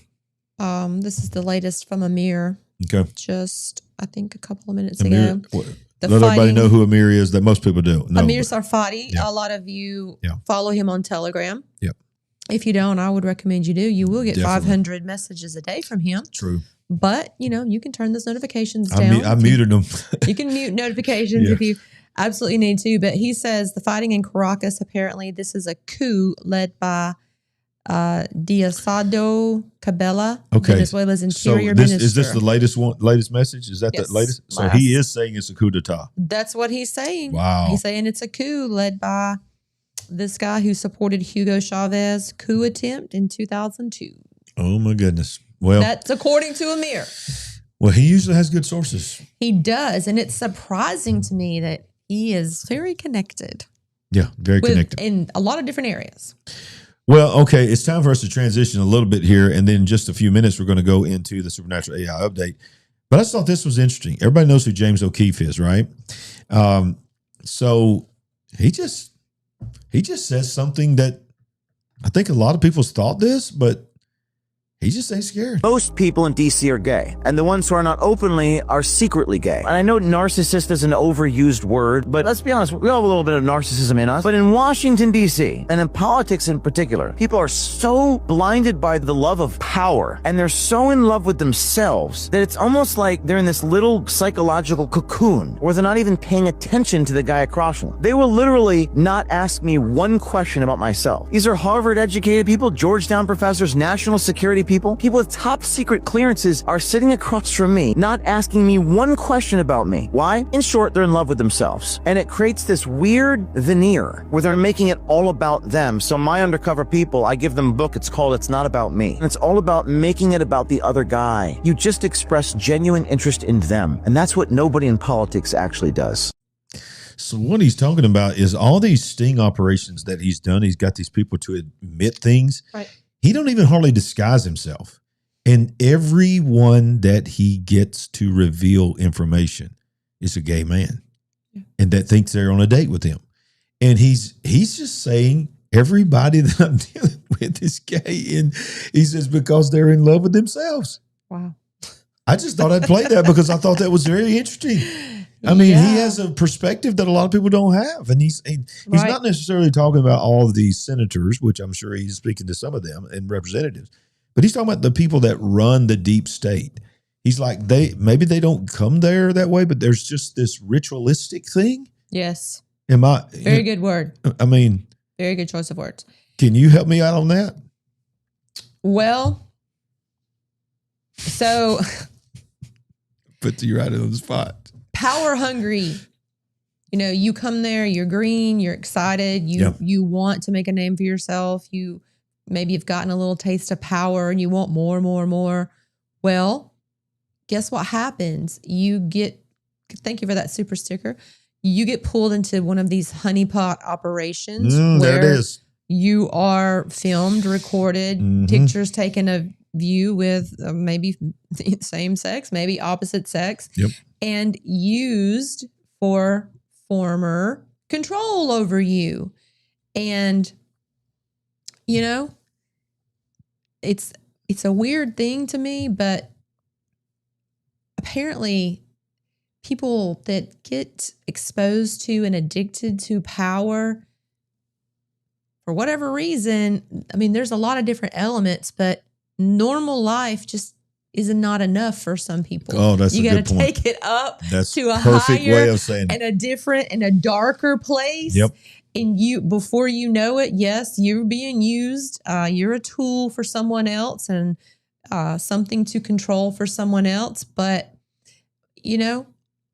S3: This is the latest from Amir.
S1: Okay.
S3: Just, I think, a couple of minutes ago.
S1: Let everybody know who Amir is, that most people do.
S3: Amir Sarfati. A lot of you follow him on Telegram.
S1: Yep.
S3: If you don't, I would recommend you do. You will get 500 messages a day from him.
S1: True.
S3: But, you know, you can turn those notifications down.
S1: I muted them.
S3: You can mute notifications if you absolutely need to. But he says the fighting in Caracas, apparently this is a coup led by Diosdado Cabela, Venezuela's interior minister.
S1: Is this the latest message? Is that the latest? So he is saying it's a coup d'etat.
S3: That's what he's saying.
S1: Wow.
S3: He's saying it's a coup led by this guy who supported Hugo Chavez's coup attempt in 2002.
S1: Oh, my goodness. Well,
S3: that's according to Amir.
S1: Well, he usually has good sources.
S3: He does. And it's surprising to me that he is very connected.
S1: Yeah, very connected.
S3: In a lot of different areas.
S1: Well, okay, it's time for us to transition a little bit here. And then in just a few minutes, we're going to go into the Supernatural AI update. But I just thought this was interesting. Everybody knows who James O'Keefe is, right? So he just says something that I think a lot of people's thought this, but he just ain't scared.
S11: Most people in DC are gay, and the ones who are not openly are secretly gay. And I know narcissist is an overused word, but let's be honest, we all have a little bit of narcissism in us. But in Washington, DC, and in politics in particular, people are so blinded by the love of power, and they're so in love with themselves that it's almost like they're in this little psychological cocoon where they're not even paying attention to the guy across from them. They will literally not ask me one question about myself. These are Harvard-educated people, Georgetown professors, national security people with top secret clearances are sitting across from me, not asking me one question about me. Why? In short, they're in love with themselves. And it creates this weird veneer where they're making it all about them. So my undercover people, I give them a book. It's called It's Not About Me. And it's all about making it about the other guy. You just express genuine interest in them. And that's what nobody in politics actually does.
S1: So what he's talking about is all these sting operations that he's done. He's got these people to admit things.
S3: Right.
S1: He don't even hardly disguise himself. And everyone that he gets to reveal information is a gay man and that thinks they're on a date with him. And he's just saying everybody that I'm dealing with is gay. And he says because they're in love with themselves.
S3: Wow.
S1: I just thought I'd play that because I thought that was very interesting. I mean, he has a perspective that a lot of people don't have. And he's not necessarily talking about all of these senators, which I'm sure he's speaking to some of them, and representatives, but he's talking about the people that run the deep state. He's like, maybe they don't come there that way, but there's just this ritualistic thing.
S3: Yes. Very good word.
S1: I mean,
S3: very good choice of words.
S1: Can you help me out on that?
S3: Well, so
S1: put you right on the spot.
S3: Power hungry. You know, you come there, you're green, you're excited, you want to make a name for yourself. You maybe you've gotten a little taste of power and you want more and more and more. Well, guess what happens? You get, thank you for that super sticker. You get pulled into one of these honeypot operations
S1: there it is.
S3: You are filmed, recorded, pictures taken of you with maybe same sex, maybe opposite sex, and used for former control over you. And, you know, it's a weird thing to me, but apparently people that get exposed to and addicted to power, for whatever reason, I mean, there's a lot of different elements, but normal life just is not enough for some people.
S1: Oh, that's
S3: you
S1: a good point.
S3: take it up
S1: that's
S3: to a
S1: perfect
S3: higher
S1: way of saying it.
S3: And a different and a darker place.
S1: Yep.
S3: And you, before you know it, yes, you're being used. You're a tool for someone else and something to control for someone else. But, you know,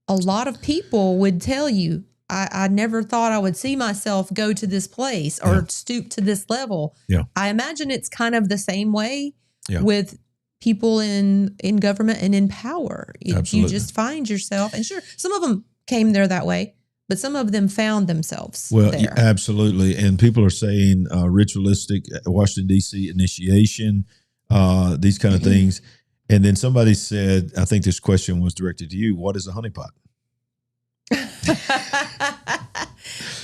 S3: a lot of people would tell you, I never thought I would see myself go to this place or stoop to this level.
S1: Yeah.
S3: I imagine it's kind of the same way with people in government and in power. If you just find yourself, and sure, some of them came there that way, but some of them found themselves there.
S1: Absolutely. And people are saying ritualistic Washington, D.C. initiation, these kind of things. And then somebody said, I think this question was directed to you, what is a honeypot?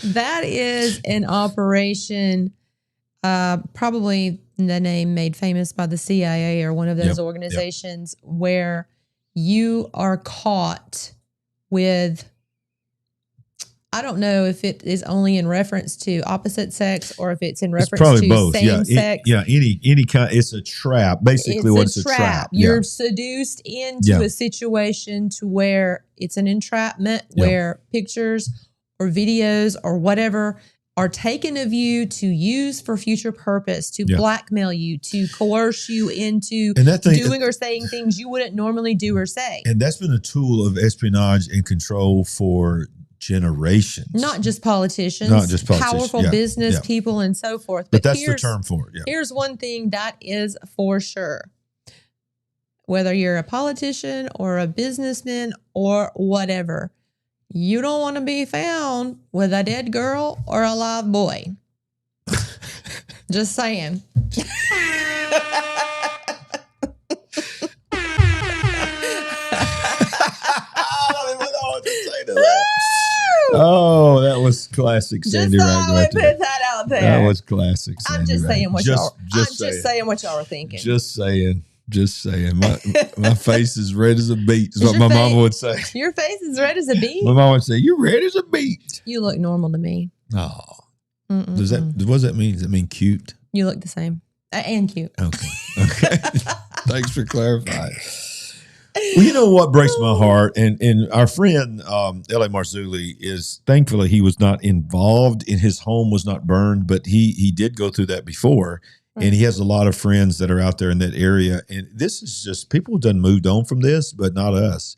S3: That is an operation, probably the name made famous by the CIA or one of those organizations where you are caught with, I don't know if it is only in reference to opposite sex or if it's in reference to
S1: both.
S3: Same sex.
S1: Any kind. It's a trap. Basically, it's a trap.
S3: You're seduced into a situation to where it's an entrapment, where pictures or videos or whatever are taken of you to use for future purpose, to blackmail you, to coerce you into doing or saying things you wouldn't normally do or say.
S1: And that's been a tool of espionage and control for generations.
S3: Not just politicians. Powerful business people and so forth.
S1: But that's the term for it. Yeah.
S3: Here's one thing that is for sure. Whether you're a politician or a businessman or whatever, you don't want to be found with a dead girl or a live boy. Just saying.
S1: Oh, that was classic, Sandy Ragland.
S3: Just put that out there.
S1: That was classic, Sandy
S3: I'm just saying what y'all.
S1: just
S3: saying what y'all are thinking.
S1: Just saying. My face is red as a beet. Is what my mama would say.
S3: Your face is red as a beet.
S1: My mama would say, "You're red as a beet."
S3: You look normal to me.
S1: Oh, what does that mean? Does that mean cute?
S3: You look the same and cute.
S1: Okay. Thanks for clarifying. Well, you know what breaks my heart, and our friend L.A. Marzulli is, thankfully he was not involved in, his home was not burned, but he did go through that before, and he has a lot of friends that are out there in that area, and this is just, people have done moved on from this, but not us.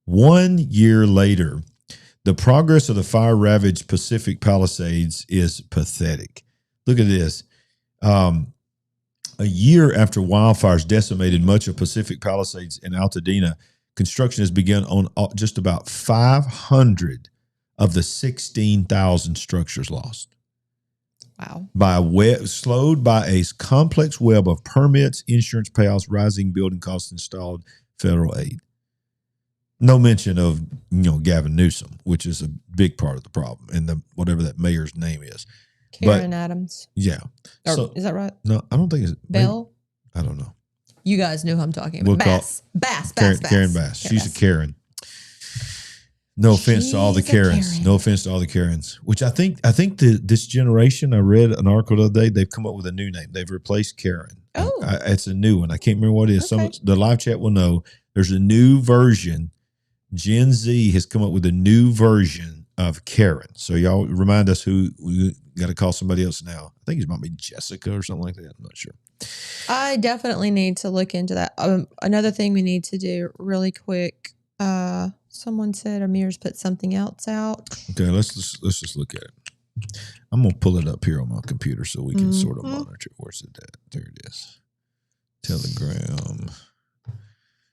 S1: 1 year later, the progress of the fire-ravaged Pacific Palisades is pathetic. Look at this. A year after wildfires decimated much of Pacific Palisades and Altadena, construction has begun on just about 500 of the 16,000 structures lost.
S3: Wow.
S1: Slowed by a complex web of permits, insurance payouts, rising building costs, installed federal aid. No mention of, Gavin Newsom, which is a big part of the problem, and whatever that mayor's name is.
S3: Karen Adams.
S1: Yeah.
S3: Is that right?
S1: No, I don't think it's
S3: Bell.
S1: Maybe, I don't know.
S3: You guys know who I'm talking about. Bass.
S1: Karen Bass. She's a Karen. No offense to all the Karens. No offense to all the Karens. Which I think this generation, I read an article the other day, they've come up with a new name. They've replaced Karen.
S3: Oh.
S1: It's a new one. I can't remember what it is.
S3: Okay.
S1: The live chat will know. There's a new version. Gen Z has come up with a new version of Karen. So y'all remind us who we got to call somebody else now. I think it might be Jessica or something like that. I'm not sure.
S3: I definitely need to look into that. Another thing we need to do really quick. Someone said Amir's put something else out.
S1: Okay, let's just look at it. I'm gonna pull it up here on my computer so we can sort of monitor. Where's it at? There it is. Telegram.
S3: I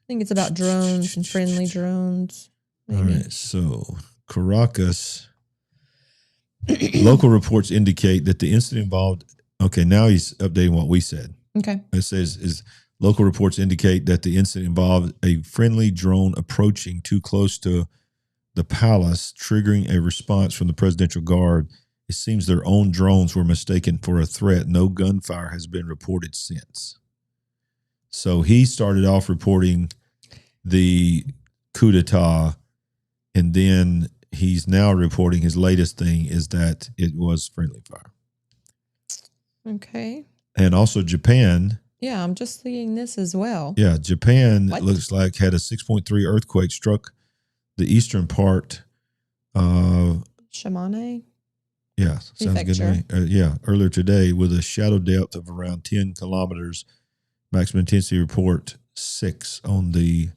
S3: think it's about drones and friendly drones. Maybe.
S1: All right, so Caracas. Local reports indicate that the incident involved. Okay, now he's updating what we said.
S3: Okay.
S1: It says local reports indicate that the incident involved a friendly drone approaching too close to the palace, triggering a response from the presidential guard. It seems their own drones were mistaken for a threat. No gunfire has been reported since. So he started off reporting the coup d'etat, and then he's now reporting his latest thing is that it was friendly fire.
S3: Okay.
S1: And also Japan.
S3: Yeah, I'm just seeing this as well.
S1: Yeah, Japan, it looks like, had a 6.3 earthquake struck the eastern part of
S3: Shimane?
S1: Yeah, sounds good to me. Earlier today with a shadow depth of around 10 kilometers, maximum intensity report 6 on the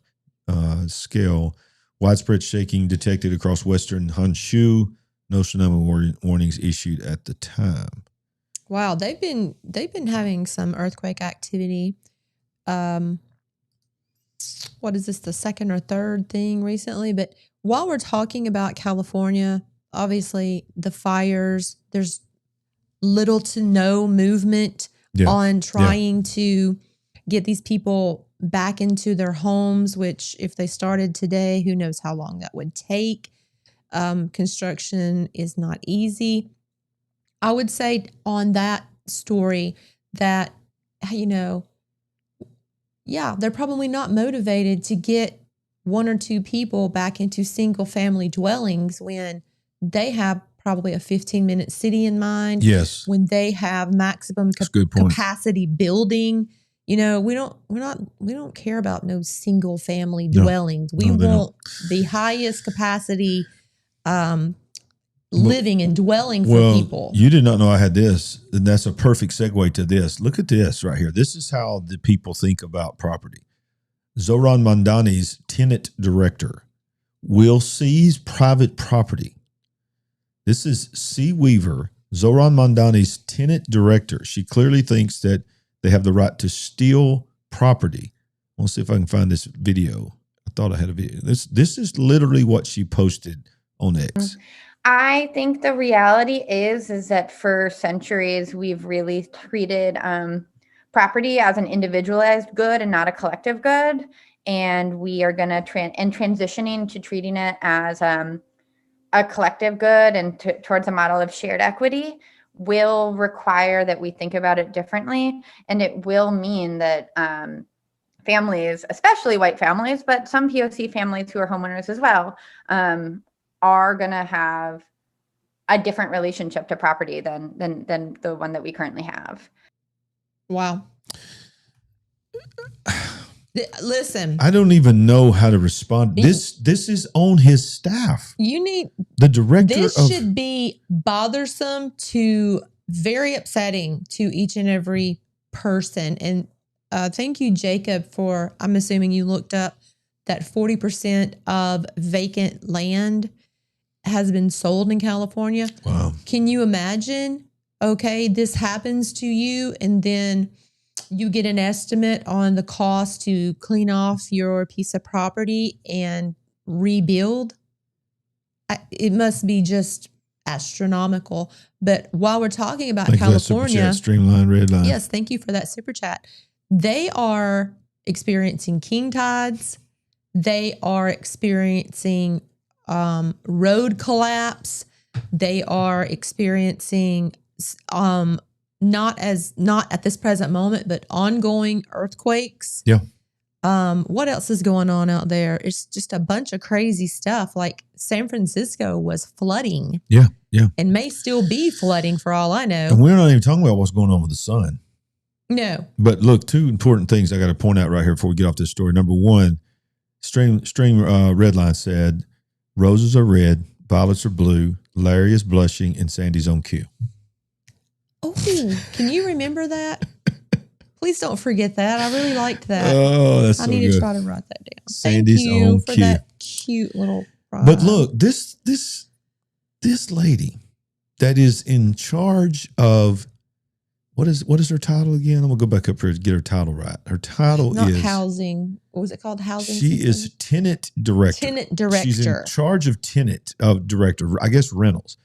S1: scale. Widespread shaking detected across western Honshu. No tsunami warnings issued at the time.
S3: Wow, they've been having some earthquake activity. What is this, the second or third thing recently? But while we're talking about California, obviously the fires, there's little to no movement on trying to get these people back into their homes, which if they started today, who knows how long that would take. Construction is not easy. I would say on that story that, they're probably not motivated to get 1 or 2 people back into single family dwellings when they have probably a 15-minute city in mind.
S1: Yes.
S3: When they have maximum capacity building. We don't care about no single family dwellings. We want the highest capacity living and dwelling for people.
S1: You did not know I had this, and that's a perfect segue to this. Look at this right here. This is how the people think about property. Zoran Mandani's tenant director will seize private property. This is C. Weaver, Zoran Mandani's tenant director. She clearly thinks that they have the right to steal property. I want to see if I can find this video. I thought I had a video. This is literally what she posted on X.
S12: I think the reality is that for centuries we've really treated property as an individualized good and not a collective good, and we are going to transitioning to treating it as a collective good and towards a model of shared equity will require that we think about it differently, and it will mean that families, especially white families, but some POC families who are homeowners as well, are going to have a different relationship to property than the one that we currently have.
S3: Wow. Listen,
S1: I don't even know how to respond. This is on his staff.
S3: You need
S1: the director.
S3: This should be bothersome to very upsetting to each and every person. And thank you, Jacob, for, I'm assuming you looked up that 40% of vacant land has been sold in California.
S1: Wow.
S3: Can you imagine? Okay, this happens to you, and then you get an estimate on the cost to clean off your piece of property and rebuild. It must be just astronomical. But while we're talking about California,
S1: Streamline Red Line.
S3: Yes, thank you for that super chat. They are experiencing king tides. They are experiencing road collapse. They are experiencing not at this present moment, but ongoing earthquakes.
S1: Yeah.
S3: What else is going on out there? It's just a bunch of crazy stuff. Like San Francisco was flooding.
S1: Yeah, yeah.
S3: And may still be flooding for all I know.
S1: And we're not even talking about what's going on with the sun.
S3: No.
S1: But look, 2 important things I got to point out right here before we get off this story. Number one, Stream Redline said, roses are red, Violets are blue. Larry is blushing, and Sandy's on cue.
S3: Oh, can you remember that? Please don't forget that. I really liked that.
S1: Oh, that's so good.
S3: I need to try to write that down.
S1: Sandy's
S3: Thank you
S1: on
S3: for
S1: cue.
S3: that cute little prize.
S1: But look, this lady that is in charge of what is her title again? I'm gonna go back up here to get her title right. Her title
S3: Not
S1: is
S3: housing. What was it called? Housing.
S1: She
S3: system?
S1: is tenant director.
S3: Tenant director.
S1: She's in charge of director, I guess rentals.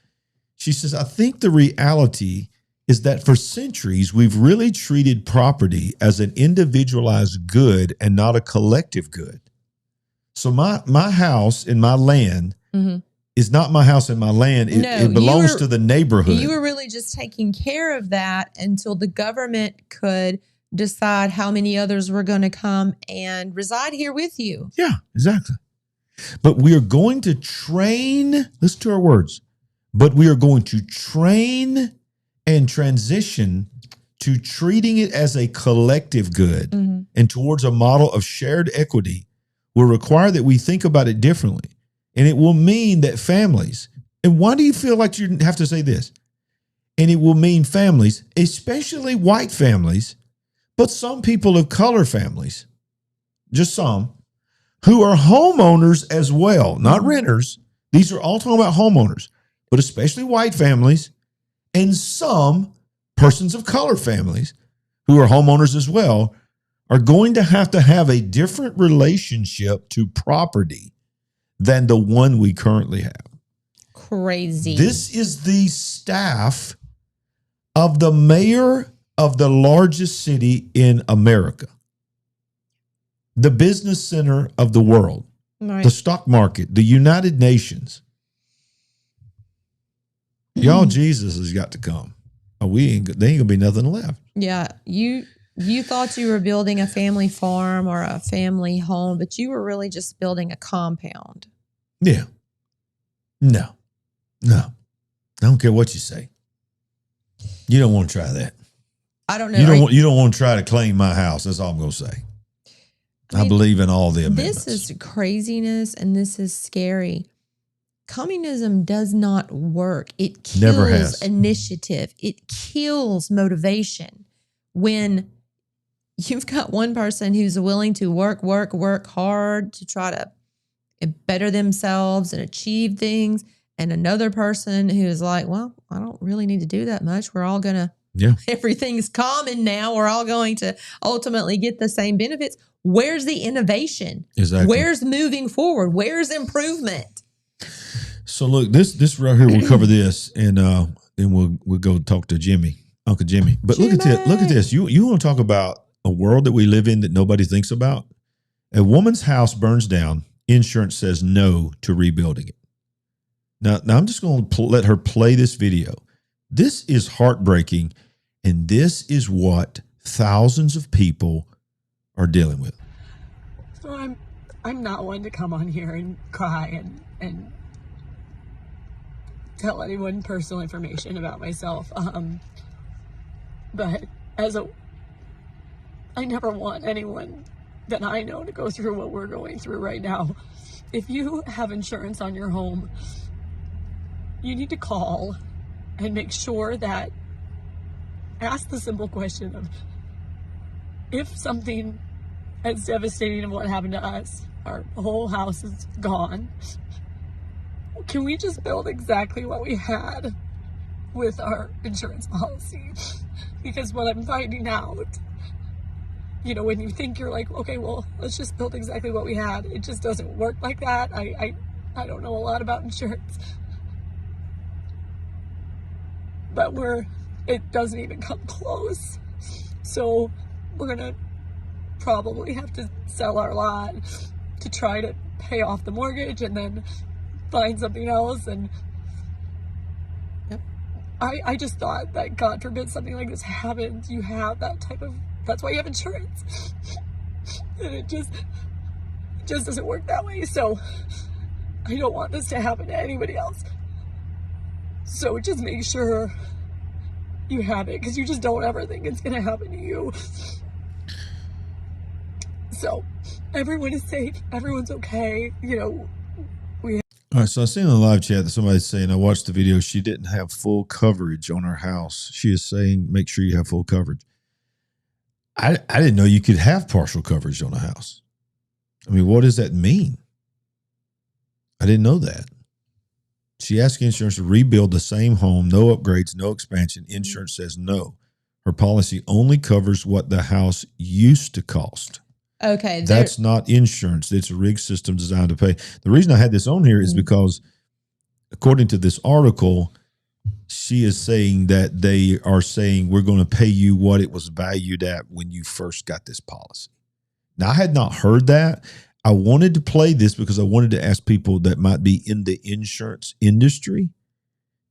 S1: She says, I think the reality is that for centuries, we've really treated property as an individualized good and not a collective good. So my house and my land is not my house and my land. It belongs to the neighborhood.
S3: You were really just taking care of that until the government could decide how many others were going to come and reside here with you.
S1: Yeah, exactly. But we are going to train, listen to our words, but we are going to train and transition to treating it as a collective good and towards a model of shared equity will require that we think about it differently. And it will mean that families, and why do you feel like you have to say this? And it will mean families, especially white families, but some people of color families, just some, who are homeowners as well, not renters. These are all talking about homeowners, but especially white families and some persons of color families who are homeowners as well are going to have a different relationship to property than the one we currently have.
S3: Crazy.
S1: This is the staff of the mayor of the largest city in America, the business center of the world, the stock market, the United Nations. Y'all, Jesus has got to come. There ain't gonna be nothing left.
S3: Yeah, you thought you were building a family farm or a family home, but you were really just building a compound.
S1: Yeah. No. I don't care what you say. You don't want to try that.
S3: I don't know.
S1: You don't want to try to claim my house. That's all I'm going to say. I believe in all the amendments.
S3: This is craziness, and this is scary. Communism does not work. It kills initiative. It kills motivation. When you've got one person who's willing to work hard to try to better themselves and achieve things, and another person who's like, well, I don't really need to do that much. We're all going to, everything's common now. We're all going to ultimately get the same benefits. Where's the innovation?
S1: Exactly.
S3: Where's moving forward? Where's improvement?
S1: So look, this right here, we'll cover this, and then we'll go talk to Jimmy, Uncle Jimmy. But look at this. You want to talk about a world that we live in that nobody thinks about? A woman's house burns down. Insurance says no to rebuilding it. Now I'm just going to let her play this video. This is heartbreaking, and this is what thousands of people are dealing with.
S13: So I'm not one to come on here and cry and tell anyone personal information about myself. But I never want anyone that I know to go through what we're going through right now. If you have insurance on your home, you need to call and make sure that, ask the simple question of, if something as devastating as what happened to us, our whole house is gone, can we just build exactly what we had with our insurance policy? Because what I'm finding out, when you think you're like, okay, well, let's just build exactly what we had, it just doesn't work like that. I don't know a lot about insurance, but it doesn't even come close. So we're gonna probably have to sell our lot to try to pay off the mortgage and then find something else. And I just thought that, God forbid something like this happens, you have that's why you have insurance. And it just doesn't work that way. So I don't want this to happen to anybody else. So just make sure you have it, because you just don't ever think it's gonna happen to you. So everyone is safe, everyone's okay.
S1: All right, so I seen in the live chat that somebody's saying, I watched the video, she didn't have full coverage on her house. She is saying, make sure you have full coverage. I didn't know you could have partial coverage on a house. I mean, what does that mean? I didn't know that. She asked insurance to rebuild the same home, no upgrades, no expansion. Insurance says no. Her policy only covers what the house used to cost.
S3: Okay.
S1: That's not insurance. It's a rig system designed to pay. The reason I had this on here is because, according to this article, she is saying that they are saying we're going to pay you what it was valued at when you first got this policy. Now, I had not heard that. I wanted to play this because I wanted to ask people that might be in the insurance industry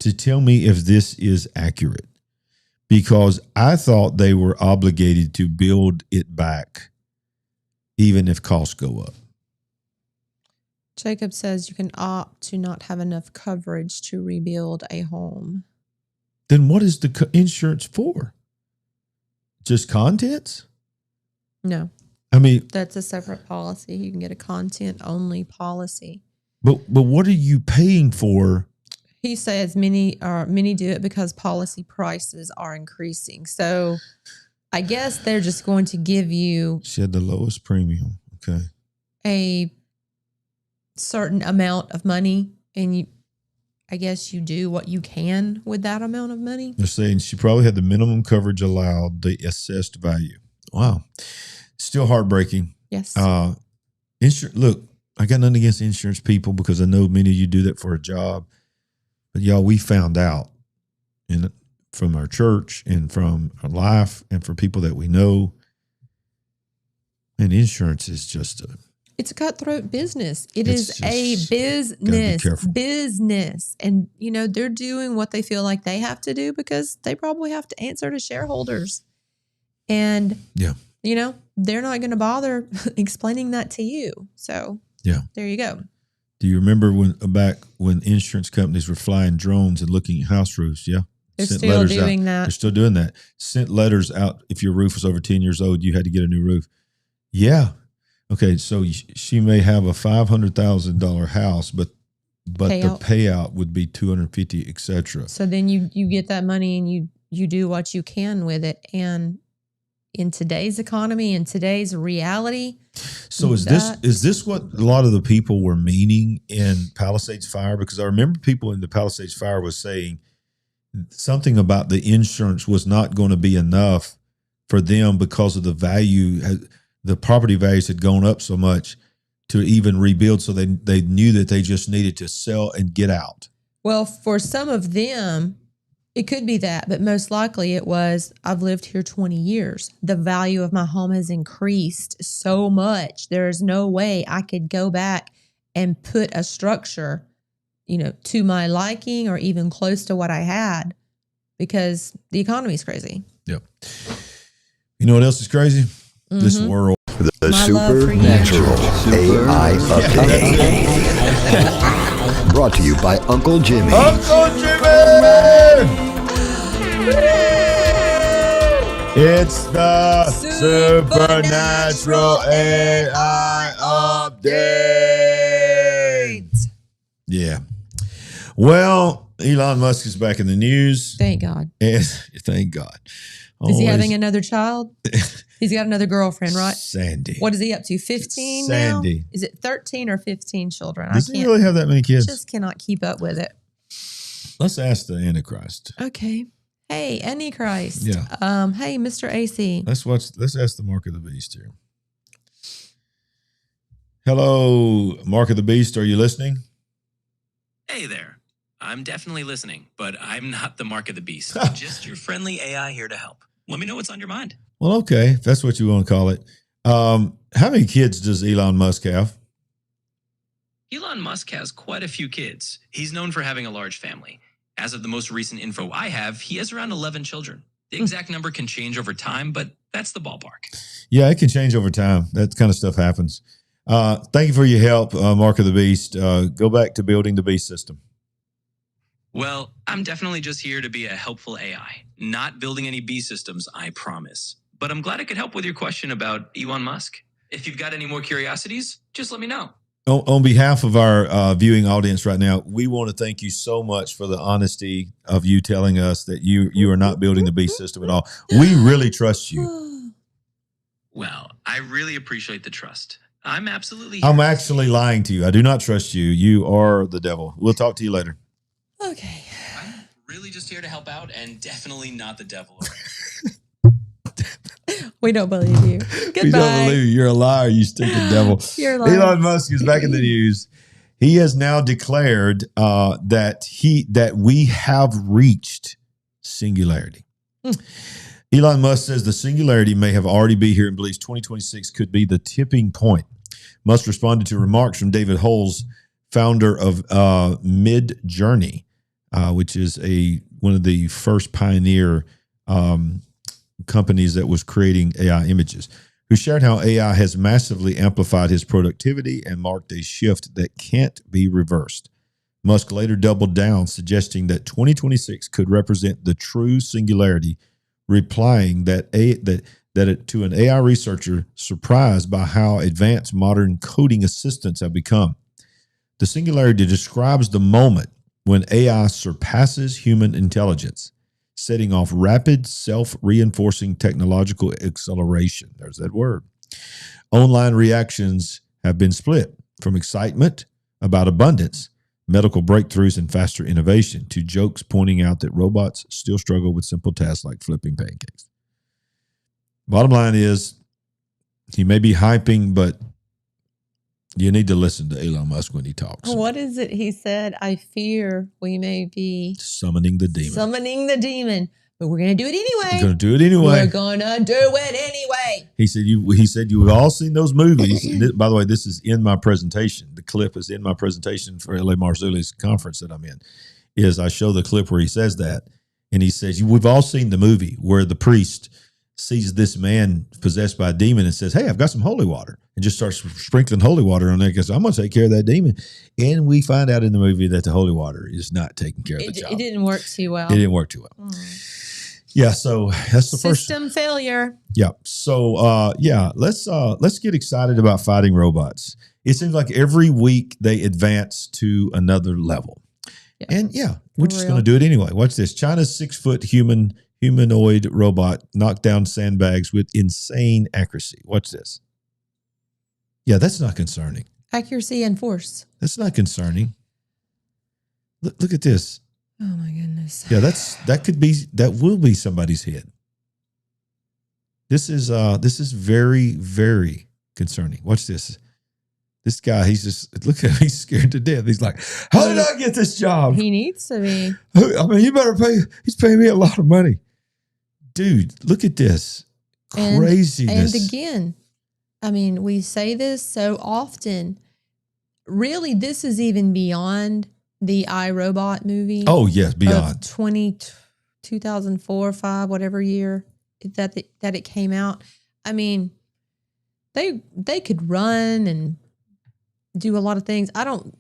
S1: to tell me if this is accurate, because I thought they were obligated to build it back even if costs go up.
S3: Jacob says you can opt to not have enough coverage to rebuild a home.
S1: Then what is the insurance for? Just contents?
S3: No.
S1: I mean,
S3: that's a separate policy. You can get a content-only policy.
S1: But what are you paying for?
S3: He says many do it because policy prices are increasing. So I guess they're just going to give you.
S1: She had the lowest premium. Okay.
S3: A certain amount of money, and I guess you do what you can with that amount of money.
S1: They're saying she probably had the minimum coverage allowed, the assessed value. Wow. Still heartbreaking.
S3: Yes.
S1: Look, I got nothing against insurance people because I know many of you do that for a job. But y'all, we found out from our church and from our life and for people that we know, and insurance is just
S3: it's a cutthroat business.
S1: It's
S3: a business. And, they're doing what they feel like they have to do because they probably have to answer to shareholders. And, they're not going to bother explaining that to you. So, there you go.
S1: Do you remember when insurance companies were flying drones and looking at house roofs? Yeah.
S3: They're still doing that.
S1: They're still doing that. Sent letters out. If your roof was over 10 years old, you had to get a new roof. Yeah. Okay. So she may have a $500,000 house, but the payout would be $250,000, et cetera.
S3: So then you get that money and you do what you can with it. And in today's economy, in today's reality.
S1: So is this what a lot of the people were meaning in Palisades Fire? Because I remember people in the Palisades Fire was saying something about the insurance was not going to be enough for them because of the value, the property values had gone up so much to even rebuild. So they knew that they just needed to sell and get out.
S3: Well, for some of them, it could be that, but most likely it was, I've lived here 20 years. The value of my home has increased so much. There's no way I could go back and put a structure, to my liking or even close to what I had because the economy is crazy.
S1: Yep. You know what else is crazy? Mm-hmm. This world.
S2: The supernatural AI update. Brought to you by Uncle Jimmy.
S1: Uncle Jimmy! It's the supernatural AI update. Yeah. Well, Elon Musk is back in the news.
S3: Thank God.
S1: Thank God.
S3: Is he having another child? He's got another girlfriend, right?
S1: Sandy.
S3: What is he up to? 15
S1: Sandy.
S3: Now? Is it 13 or 15 children?
S1: Does he really have that many kids?
S3: Just cannot keep up with it.
S1: Let's ask the Antichrist.
S3: Okay. Hey, Antichrist.
S1: Yeah.
S3: Hey, Mr. AC.
S1: Let's ask the Mark of the Beast here. Hello, Mark of the Beast. Are you listening?
S14: Hey there. I'm definitely listening, but I'm not the Mark of the Beast. Just your friendly AI here to help. Let me know what's on your mind.
S1: Well, okay, if that's what you want to call it. How many kids does Elon Musk have?
S14: Elon Musk has quite a few kids. He's known for having a large family. As of the most recent info I have, he has around 11 children. The exact number can change over time, but that's the ballpark.
S1: Yeah, it can change over time. That kind of stuff happens. Thank you for your help, Mark of the Beast. Go back to building the beast system.
S14: Well, I'm definitely just here to be a helpful AI. Not building any beast systems, I promise. But I'm glad I could help with your question about Elon Musk. If you've got any more curiosities, just let me know.
S1: On behalf of our viewing audience right now, we want to thank you so much for the honesty of you telling us that you are not building the beast system at all. We really trust you.
S14: Well, I really appreciate the trust. I'm actually
S1: lying to you. I do not trust you. You are the devil. We'll talk to you later.
S3: Okay.
S14: I'm really just here to help out and definitely not the devil.
S3: We don't believe you. Goodbye.
S1: We don't believe you. You're a liar, you stupid devil.
S3: You're a liar.
S1: Elon Musk is back in the news. He has now declared that we have reached singularity. Elon Musk says the singularity may have already been here and believes 2026 could be the tipping point. Musk responded to remarks from David Holes, founder of Midjourney, which is one of the first pioneer companies that was creating AI images, who shared how AI has massively amplified his productivity and marked a shift that can't be reversed. Musk later doubled down, suggesting that 2026 could represent the true singularity, replying to an AI researcher surprised by how advanced modern coding assistants have become. The singularity describes the moment when AI surpasses human intelligence, setting off rapid, self-reinforcing technological acceleration. There's that word. Online reactions have been split from excitement about abundance, medical breakthroughs, and faster innovation to jokes pointing out that robots still struggle with simple tasks like flipping pancakes. Bottom line is, he may be hyping, but you need to listen to Elon Musk when he talks.
S3: What is it he said? I fear we may be
S1: summoning the demon.
S3: But we're going to do it anyway.
S1: We're going to do it anyway.
S3: We're going to do it anyway.
S1: He said you've all seen those movies. And by the way, this is in my presentation. The clip is in my presentation for L.A. Marzulli's conference that I'm in. I show the clip where he says that. And he says, we've all seen the movie where the priest sees this man possessed by a demon and says, hey, I've got some holy water. And just starts sprinkling holy water on there because I'm going to take care of that demon. And we find out in the movie that the holy water is not taking care of the job.
S3: It didn't work too well.
S1: It didn't work too well. Yeah, so that's the first
S3: system failure.
S1: Yeah. So let's get excited about fighting robots. It seems like every week they advance to another level. Yeah. And we're just going to do it anyway. Watch this. China's 6-foot humanoid robot knocked down sandbags with insane accuracy. Watch this. Yeah, that's not concerning.
S3: Accuracy and force.
S1: That's not concerning. Look at this.
S3: Oh my goodness.
S1: Yeah, that will be somebody's head. This is very, very concerning. Watch this. This guy, he's scared to death. He's like, how did I get this job?
S3: He needs to be.
S1: I mean, you better pay. He's paying me a lot of money. Dude, look at this. Craziness.
S3: And again, I mean, we say this so often. Really, this is even beyond the iRobot movie.
S1: Oh, yes, beyond.
S3: 2004, 5, whatever year that it came out. I mean, they could run and do a lot of things. I don't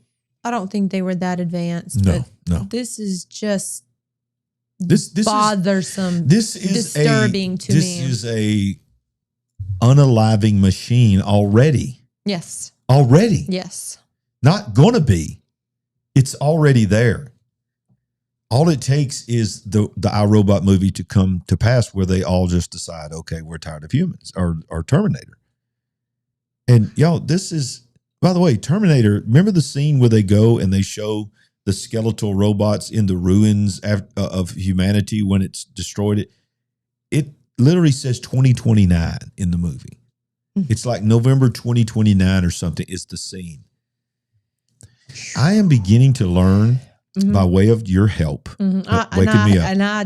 S3: think they were that advanced.
S1: No.
S3: This is just
S1: this
S3: bothersome.
S1: This is
S3: disturbing to me.
S1: This is a unaliving machine already.
S3: Yes.
S1: Already.
S3: Yes.
S1: Not gonna be. It's already there. All it takes is the iRobot movie to come to pass where they all just decide, okay, we're tired of humans or Terminator. And y'all, this is, by the way, Terminator, remember the scene where they go and they show the skeletal robots in the ruins of humanity when it's destroyed it? It literally says 2029 in the movie. It's like November 2029 or something is the scene. I am beginning to learn by way of your help, waking me up.
S3: And I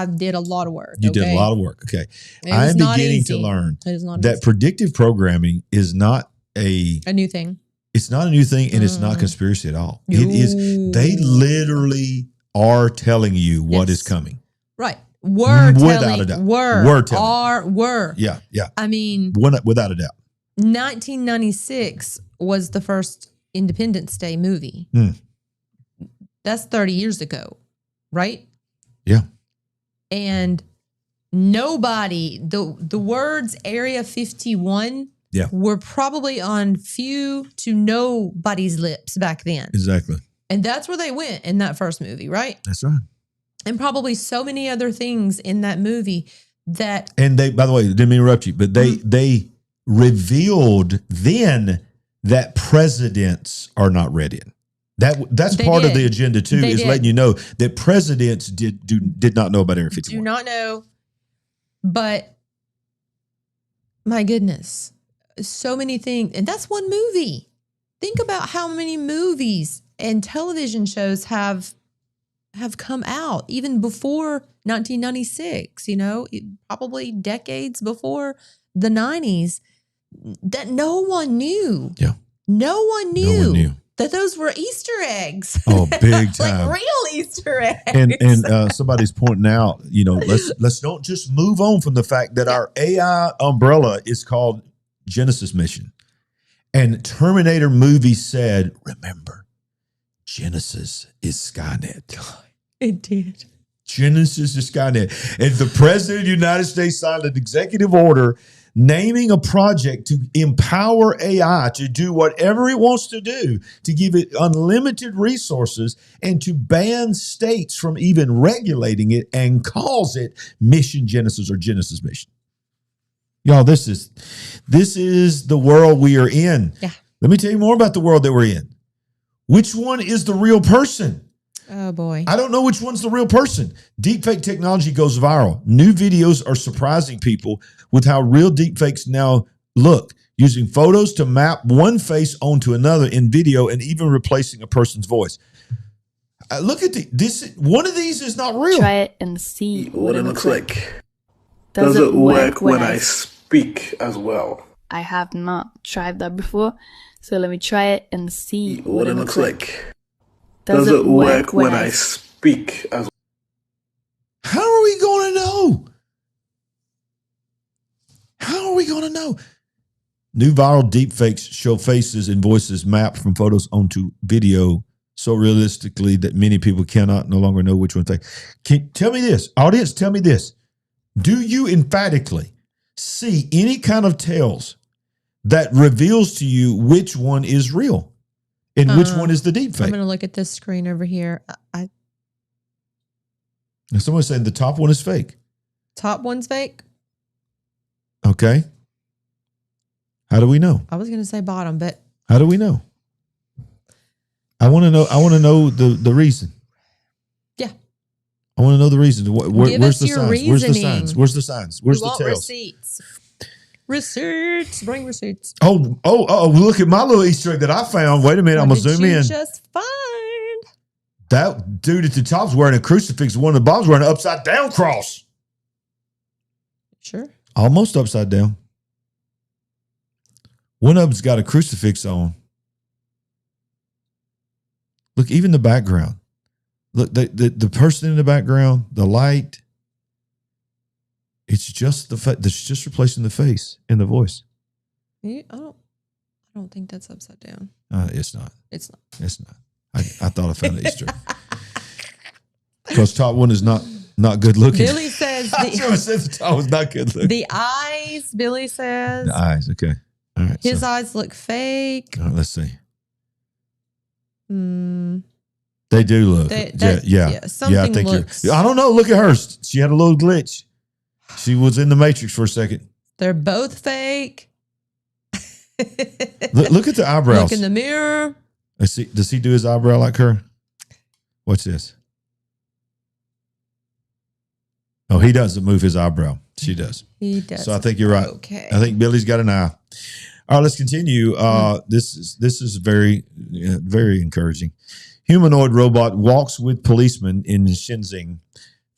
S3: did a lot of work.
S1: You did a lot of work. Okay. I am beginning to learn that predictive programming is not a
S3: new thing.
S1: It's not a new thing, and it's not conspiracy at all. It is. They literally are telling you what is coming.
S3: Right. Were
S1: without a doubt.
S3: Were
S1: telling.
S3: Were.
S1: Yeah.
S3: I mean,
S1: without a doubt.
S3: 1996 was the first Independence Day movie. That's 30 years ago, right?
S1: Yeah.
S3: And nobody, the words Area 51 were probably on few to nobody's lips back then.
S1: Exactly.
S3: And that's where they went in that first movie, right?
S1: That's right.
S3: And probably so many other things in that movie that.
S1: And they, by the way, didn't mean to interrupt you, but they revealed then that presidents are not ready. That's part of the agenda too, is letting you know that presidents did not know about Area 51.
S3: Do not know, but my goodness, so many things, and that's one movie. Think about how many movies and television shows have come out even before 1996. You know, probably decades before the 90s that no one knew.
S1: Yeah,
S3: no one knew. That those were Easter eggs.
S1: Oh, big time.
S3: Like real Easter eggs.
S1: And somebody's pointing out, you know, let's don't just move on from the fact that our AI umbrella is called Genesis Mission. And Terminator movie said, remember, Genesis is Skynet.
S3: It did.
S1: Genesis is Skynet. And the president of the United States signed an executive order naming a project to empower AI to do whatever it wants to do, to give it unlimited resources, and to ban states from even regulating it, and calls it Mission Genesis or Genesis Mission. Y'all, this is the world we are in.
S3: Yeah.
S1: Let me tell you more about the world that we're in. Which one is the real person?
S3: Oh, boy.
S1: I don't know which one's the real person. Deepfake technology goes viral. New videos are surprising people with how real deepfakes now look, using photos to map one face onto another in video and even replacing a person's voice. Look at this. One of these is not real.
S15: Try it and see
S16: what it looks like. Does it work when I speak as well?
S15: I have not tried that before, so let me try it and see
S16: what it looks like. Does it work when I speak as well?
S1: How are we going to know? How are we going to know? New viral deepfakes show faces and voices mapped from photos onto video so realistically that many people cannot no longer know which one's fake. Tell me this, audience, tell me this. Do you emphatically see any kind of tells that reveals to you which one is real and which one is the deepfake?
S3: I'm going to look at this screen over here.
S1: Someone's saying the top one is fake.
S3: Top one's fake?
S1: Okay. How do we know?
S3: I was going to say bottom, but
S1: how do we know? I want to know the reason.
S3: Yeah.
S1: I want to know the reason. Where's the signs?
S3: Reasoning.
S1: Where's the signs? Where's the signs? Where's the tails?
S3: Receipts. Receipts. Bring receipts.
S1: Oh, look at my little Easter egg that I found. Wait a minute. I'm going to zoom in.
S3: Just find.
S1: That dude at the top's wearing a crucifix. One of the bottoms wearing an upside down cross.
S3: Sure.
S1: Almost upside down. One of them's got a crucifix on. Look, even the background. Look, the person in the background, the light. It's just that's just replacing the face and the voice.
S3: I don't think that's upside down.
S1: It's not.
S3: It's not.
S1: It's not. I thought I found an Easter egg. Because top one is not good looking.
S3: Billy says
S1: the top was not good looking.
S3: The eyes, Billy says.
S1: The eyes, okay. All right.
S3: His eyes look fake.
S1: All right, let's see. They do look.
S3: Something
S1: I think
S3: looks.
S1: I don't know. Look at her. She had a little glitch. She was in the Matrix for a second.
S3: They're both fake.
S1: Look at the eyebrows.
S3: Look in the mirror.
S1: Does he do his eyebrow like her? Watch this. Oh, he doesn't move his eyebrow. She does.
S3: He does.
S1: So I think you're right.
S3: Okay.
S1: I think Billy's got an eye. All right, let's continue. This is very, very encouraging. Humanoid robot walks with policeman in Shenzhen.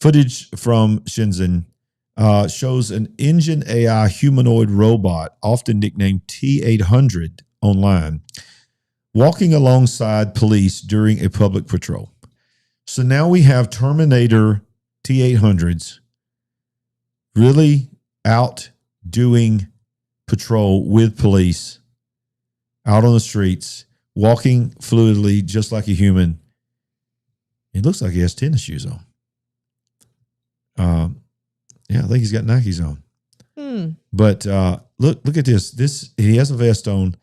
S1: Footage from Shenzhen shows an engine AI humanoid robot, often nicknamed T-800 online, walking alongside police during a public patrol. So now we have Terminator T-800s really out doing patrol with police out on the streets, walking fluidly just like a human. It looks like he has tennis shoes on. Yeah, I think he's got Nikes on. But look at this. He has a vest on.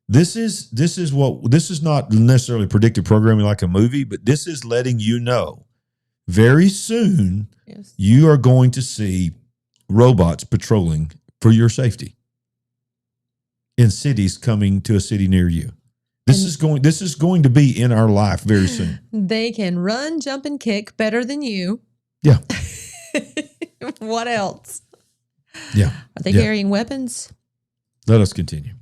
S1: This is not necessarily predictive programming like a movie, but this is letting you know very soon you are going to see robots patrolling for your safety in cities coming to a city near you. This is going to be in our life very soon.
S3: They can run, jump, and kick better than you.
S1: Yeah.
S3: What else?
S1: Yeah.
S3: Are they carrying weapons?
S1: Let us continue.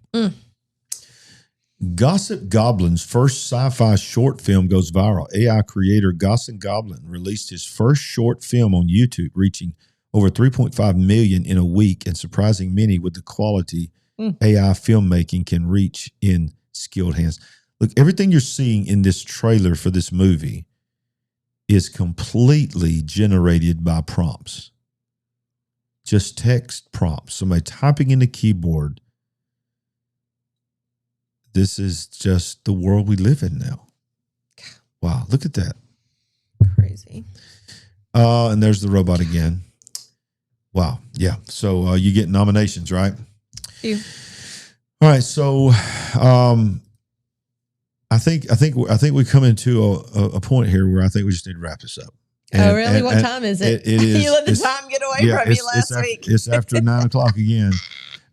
S1: Gossip Goblin's first sci-fi short film goes viral. AI creator Gossip Goblin released his first short film on YouTube, reaching over 3.5 million in a week and surprising many with the quality AI filmmaking can reach in skilled hands. Look, everything you're seeing in this trailer for this movie is completely generated by prompts. Just text prompts. Somebody typing in the keyboard. This is just the world we live in now. Wow, look at that.
S3: Crazy.
S1: And there's the robot again. Wow. Yeah. So you get nominations, right?
S3: You.
S1: All right. So I think we come into a point here where I think we just need to wrap this up.
S3: Oh, really? What time is it?
S1: It is.
S3: You let the time get away from you last week.
S1: It's after 9:00 again.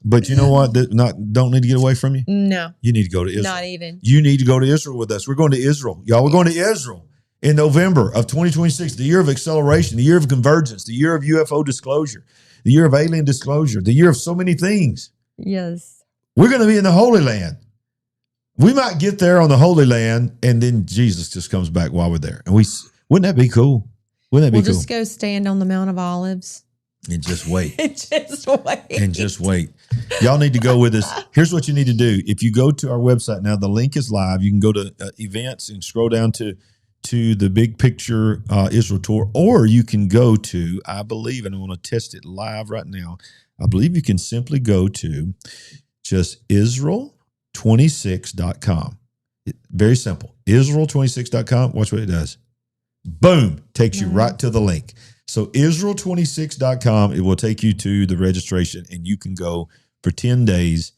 S1: But you know what? Don't need to get away from you?
S3: No.
S1: You need to go to Israel.
S3: Not even.
S1: You need to go to Israel with us. We're going to Israel. Y'all, we're going to Israel in November of 2026, the year of acceleration, the year of convergence, the year of UFO disclosure, the year of alien disclosure, the year of so many things.
S3: Yes.
S1: We're going to be in the Holy Land. We might get there on the Holy Land, and then Jesus just comes back while we're there. And wouldn't that be cool? Wouldn't that be cool?
S3: We'll just go stand on the Mount of Olives.
S1: And just wait.
S3: And
S1: just wait. Y'all need to go with us. Here's what you need to do. If you go to our website now, the link is live. You can go to events and scroll down to the Big Picture Israel Tour, or you can go to, I believe, and I want to test it live right now. I believe you can simply go to just Israel26.com. Very simple. Israel26.com. Watch what it does. Boom. Takes you right to the link. So Israel26.com, it will take you to the registration, and you can go for 10 days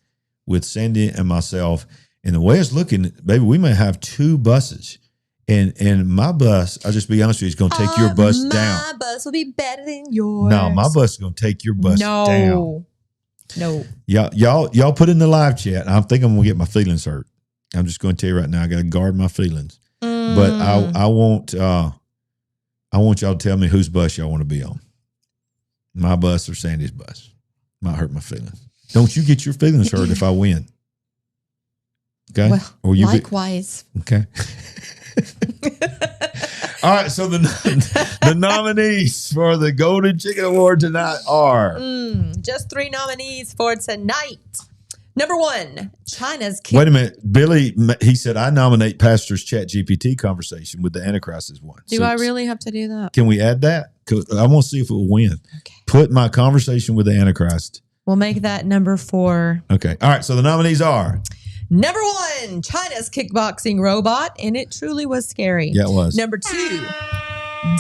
S1: with Sandy and myself. And the way it's looking, baby, we may have 2 buses. And my bus, I'll just be honest with you, is going to take your bus down.
S3: My bus will be better than yours.
S1: No, my bus is going to take your bus down.
S3: No.
S1: Y'all put in the live chat. I think I'm going to get my feelings hurt. I'm just going to tell you right now, I got to guard my feelings. But I want y'all to tell me whose bus y'all want to be on. My bus or Sandy's bus. Might hurt my feelings. Don't you get your feelings hurt if I win. Okay?
S3: Well,
S1: or you
S3: likewise.
S1: Okay. All right. So the nominees for the Golden Chicken Award tonight are
S3: just 3 nominees for tonight. Number 1, China's
S1: Wait a minute. Billy, he said, I nominate Pastor's ChatGPT conversation with the Antichrist as one.
S3: Do I really have to do that?
S1: Can we add that? I want to see if it will win. Okay. Put my conversation with the Antichrist.
S3: We'll make that number 4.
S1: Okay. All right. So the nominees are
S3: number 1, China's kickboxing robot, and it truly was scary.
S1: Yeah, it was.
S3: Number 2,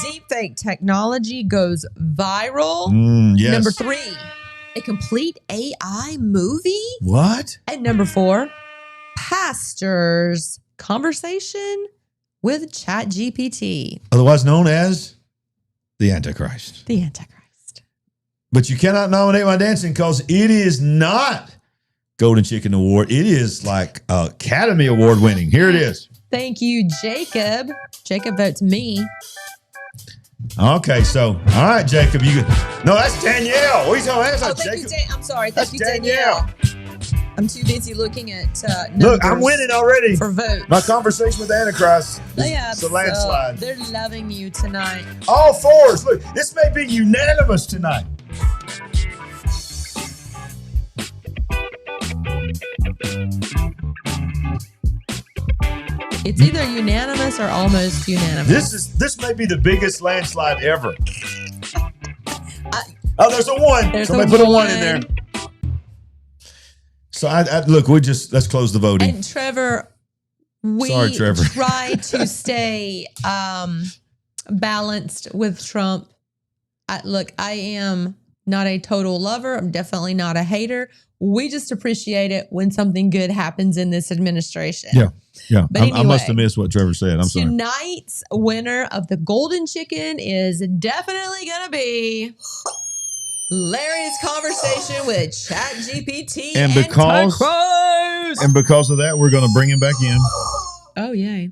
S3: deepfake technology goes viral.
S1: Yes.
S3: Number 3, a complete AI movie.
S1: What?
S3: And number 4, pastor's conversation with ChatGPT.
S1: Otherwise known as the Antichrist.
S3: The Antichrist.
S1: But you cannot nominate my dancing because it is not Golden Chicken Award. It is like Academy Award winning. Here it is.
S3: Thank you, Jacob. Jacob votes me.
S1: Okay, so all right, Jacob. No, that's Danielle. What are you talking about? That's not Jacob.
S3: I'm sorry. Thank you, Danielle. I'm too busy looking at numbers.
S1: Look, I'm winning already
S3: for votes.
S1: My conversation with the Antichrist. It's a landslide.
S3: They're loving you tonight.
S1: All 4s. Look, this may be unanimous tonight.
S3: It's either unanimous or almost unanimous.
S1: This may be the biggest landslide ever. There's a 1. Somebody put a 1 in there. So look, let's close the voting.
S3: And Trevor,
S1: Sorry, Trevor.
S3: try to stay balanced with Trump. I am not a total lover. I'm definitely not a hater. We just appreciate it when something good happens in this administration.
S1: Yeah. Yeah.
S3: But
S1: I must have
S3: anyway,
S1: missed what Trevor said. I'm sorry.
S3: Tonight's winner of the golden chicken is definitely going to be Larry's conversation with ChatGPT
S1: And because of that, we're going to bring him back in.
S3: Oh, yay.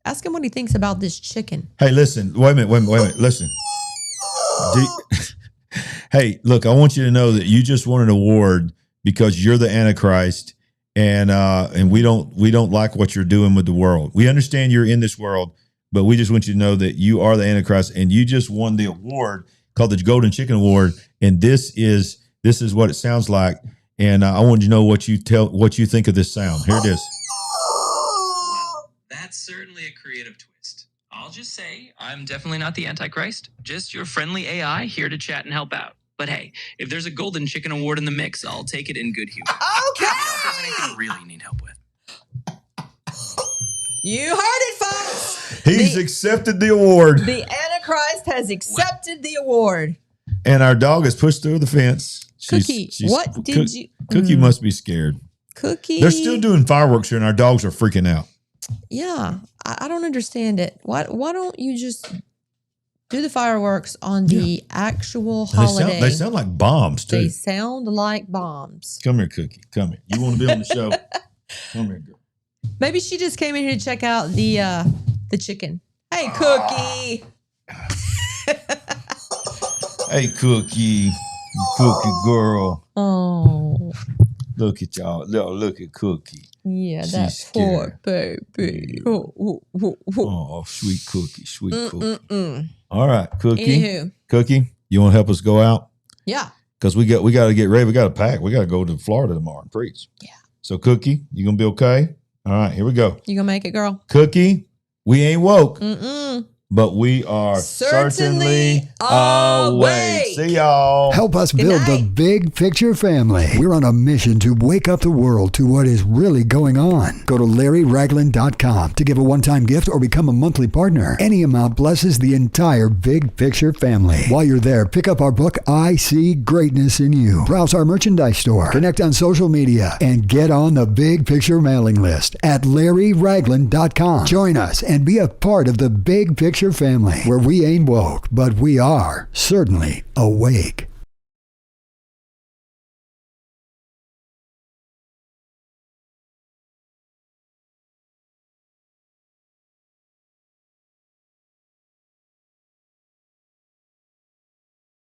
S3: Ask him what he thinks about this chicken.
S1: Hey, listen. Wait a minute. Listen. Hey, look, I want you to know that you just won an award because you're the Antichrist, and we don't like what you're doing with the world. We understand you're in this world, but we just want you to know that you are the Antichrist, and you just won the award called the Golden Chicken Award, and this is what it sounds like. And I want you to know what you think of this sound. Here it is.
S14: That's certainly a creative twist. I'll just say I'm definitely not the Antichrist, just your friendly AI here to chat and help out. But hey, if there's a Golden Chicken Award in the mix, I'll take it in good humor.
S3: Okay.
S14: If there's anything you really need help with.
S3: You heard it, folks.
S1: He's accepted the award.
S3: The Antichrist has accepted the award.
S1: And our dog has pushed through the fence.
S3: Cookie, what did you...
S1: Cookie must be scared.
S3: Cookie...
S1: They're still doing fireworks here, and our dogs are freaking out.
S3: Yeah, I don't understand it. Why don't you just do the fireworks on the actual holiday?
S1: They sound like bombs, too.
S3: They sound like bombs.
S1: Come here, Cookie. Come here. You want to be on the show? Come here, girl.
S3: Maybe she just came in here to check out the chicken. Hey, Cookie.
S1: Hey, Cookie. Cookie girl.
S3: Oh.
S1: Look at y'all. Look at Cookie.
S3: Yeah, that's poor baby.
S1: Oh, sweet Cookie. Sweet Cookie. All right, Cookie.
S3: Anywho.
S1: Cookie, you want to help us go out?
S3: Yeah.
S1: Because we got to get ready. We got to pack. We got to go to Florida tomorrow and preach.
S3: Yeah.
S1: So, Cookie, you going to be okay? All right, here we go.
S3: You going to make it, girl?
S1: Cookie, we ain't woke.
S3: Mm-mm.
S1: But we are certainly awake. See y'all.
S2: Help us build the big picture family. We're on a mission to wake up the world to what is really going on. Go to LarryRagland.com to give a one-time gift or become a monthly partner. Any amount blesses the entire big picture family. While you're there, pick up our book, I See Greatness in You. Browse our merchandise store, connect on social media, and get on the big picture mailing list at LarryRagland.com. Join us and be a part of the big picture family, where we ain't woke, but we are certainly awake.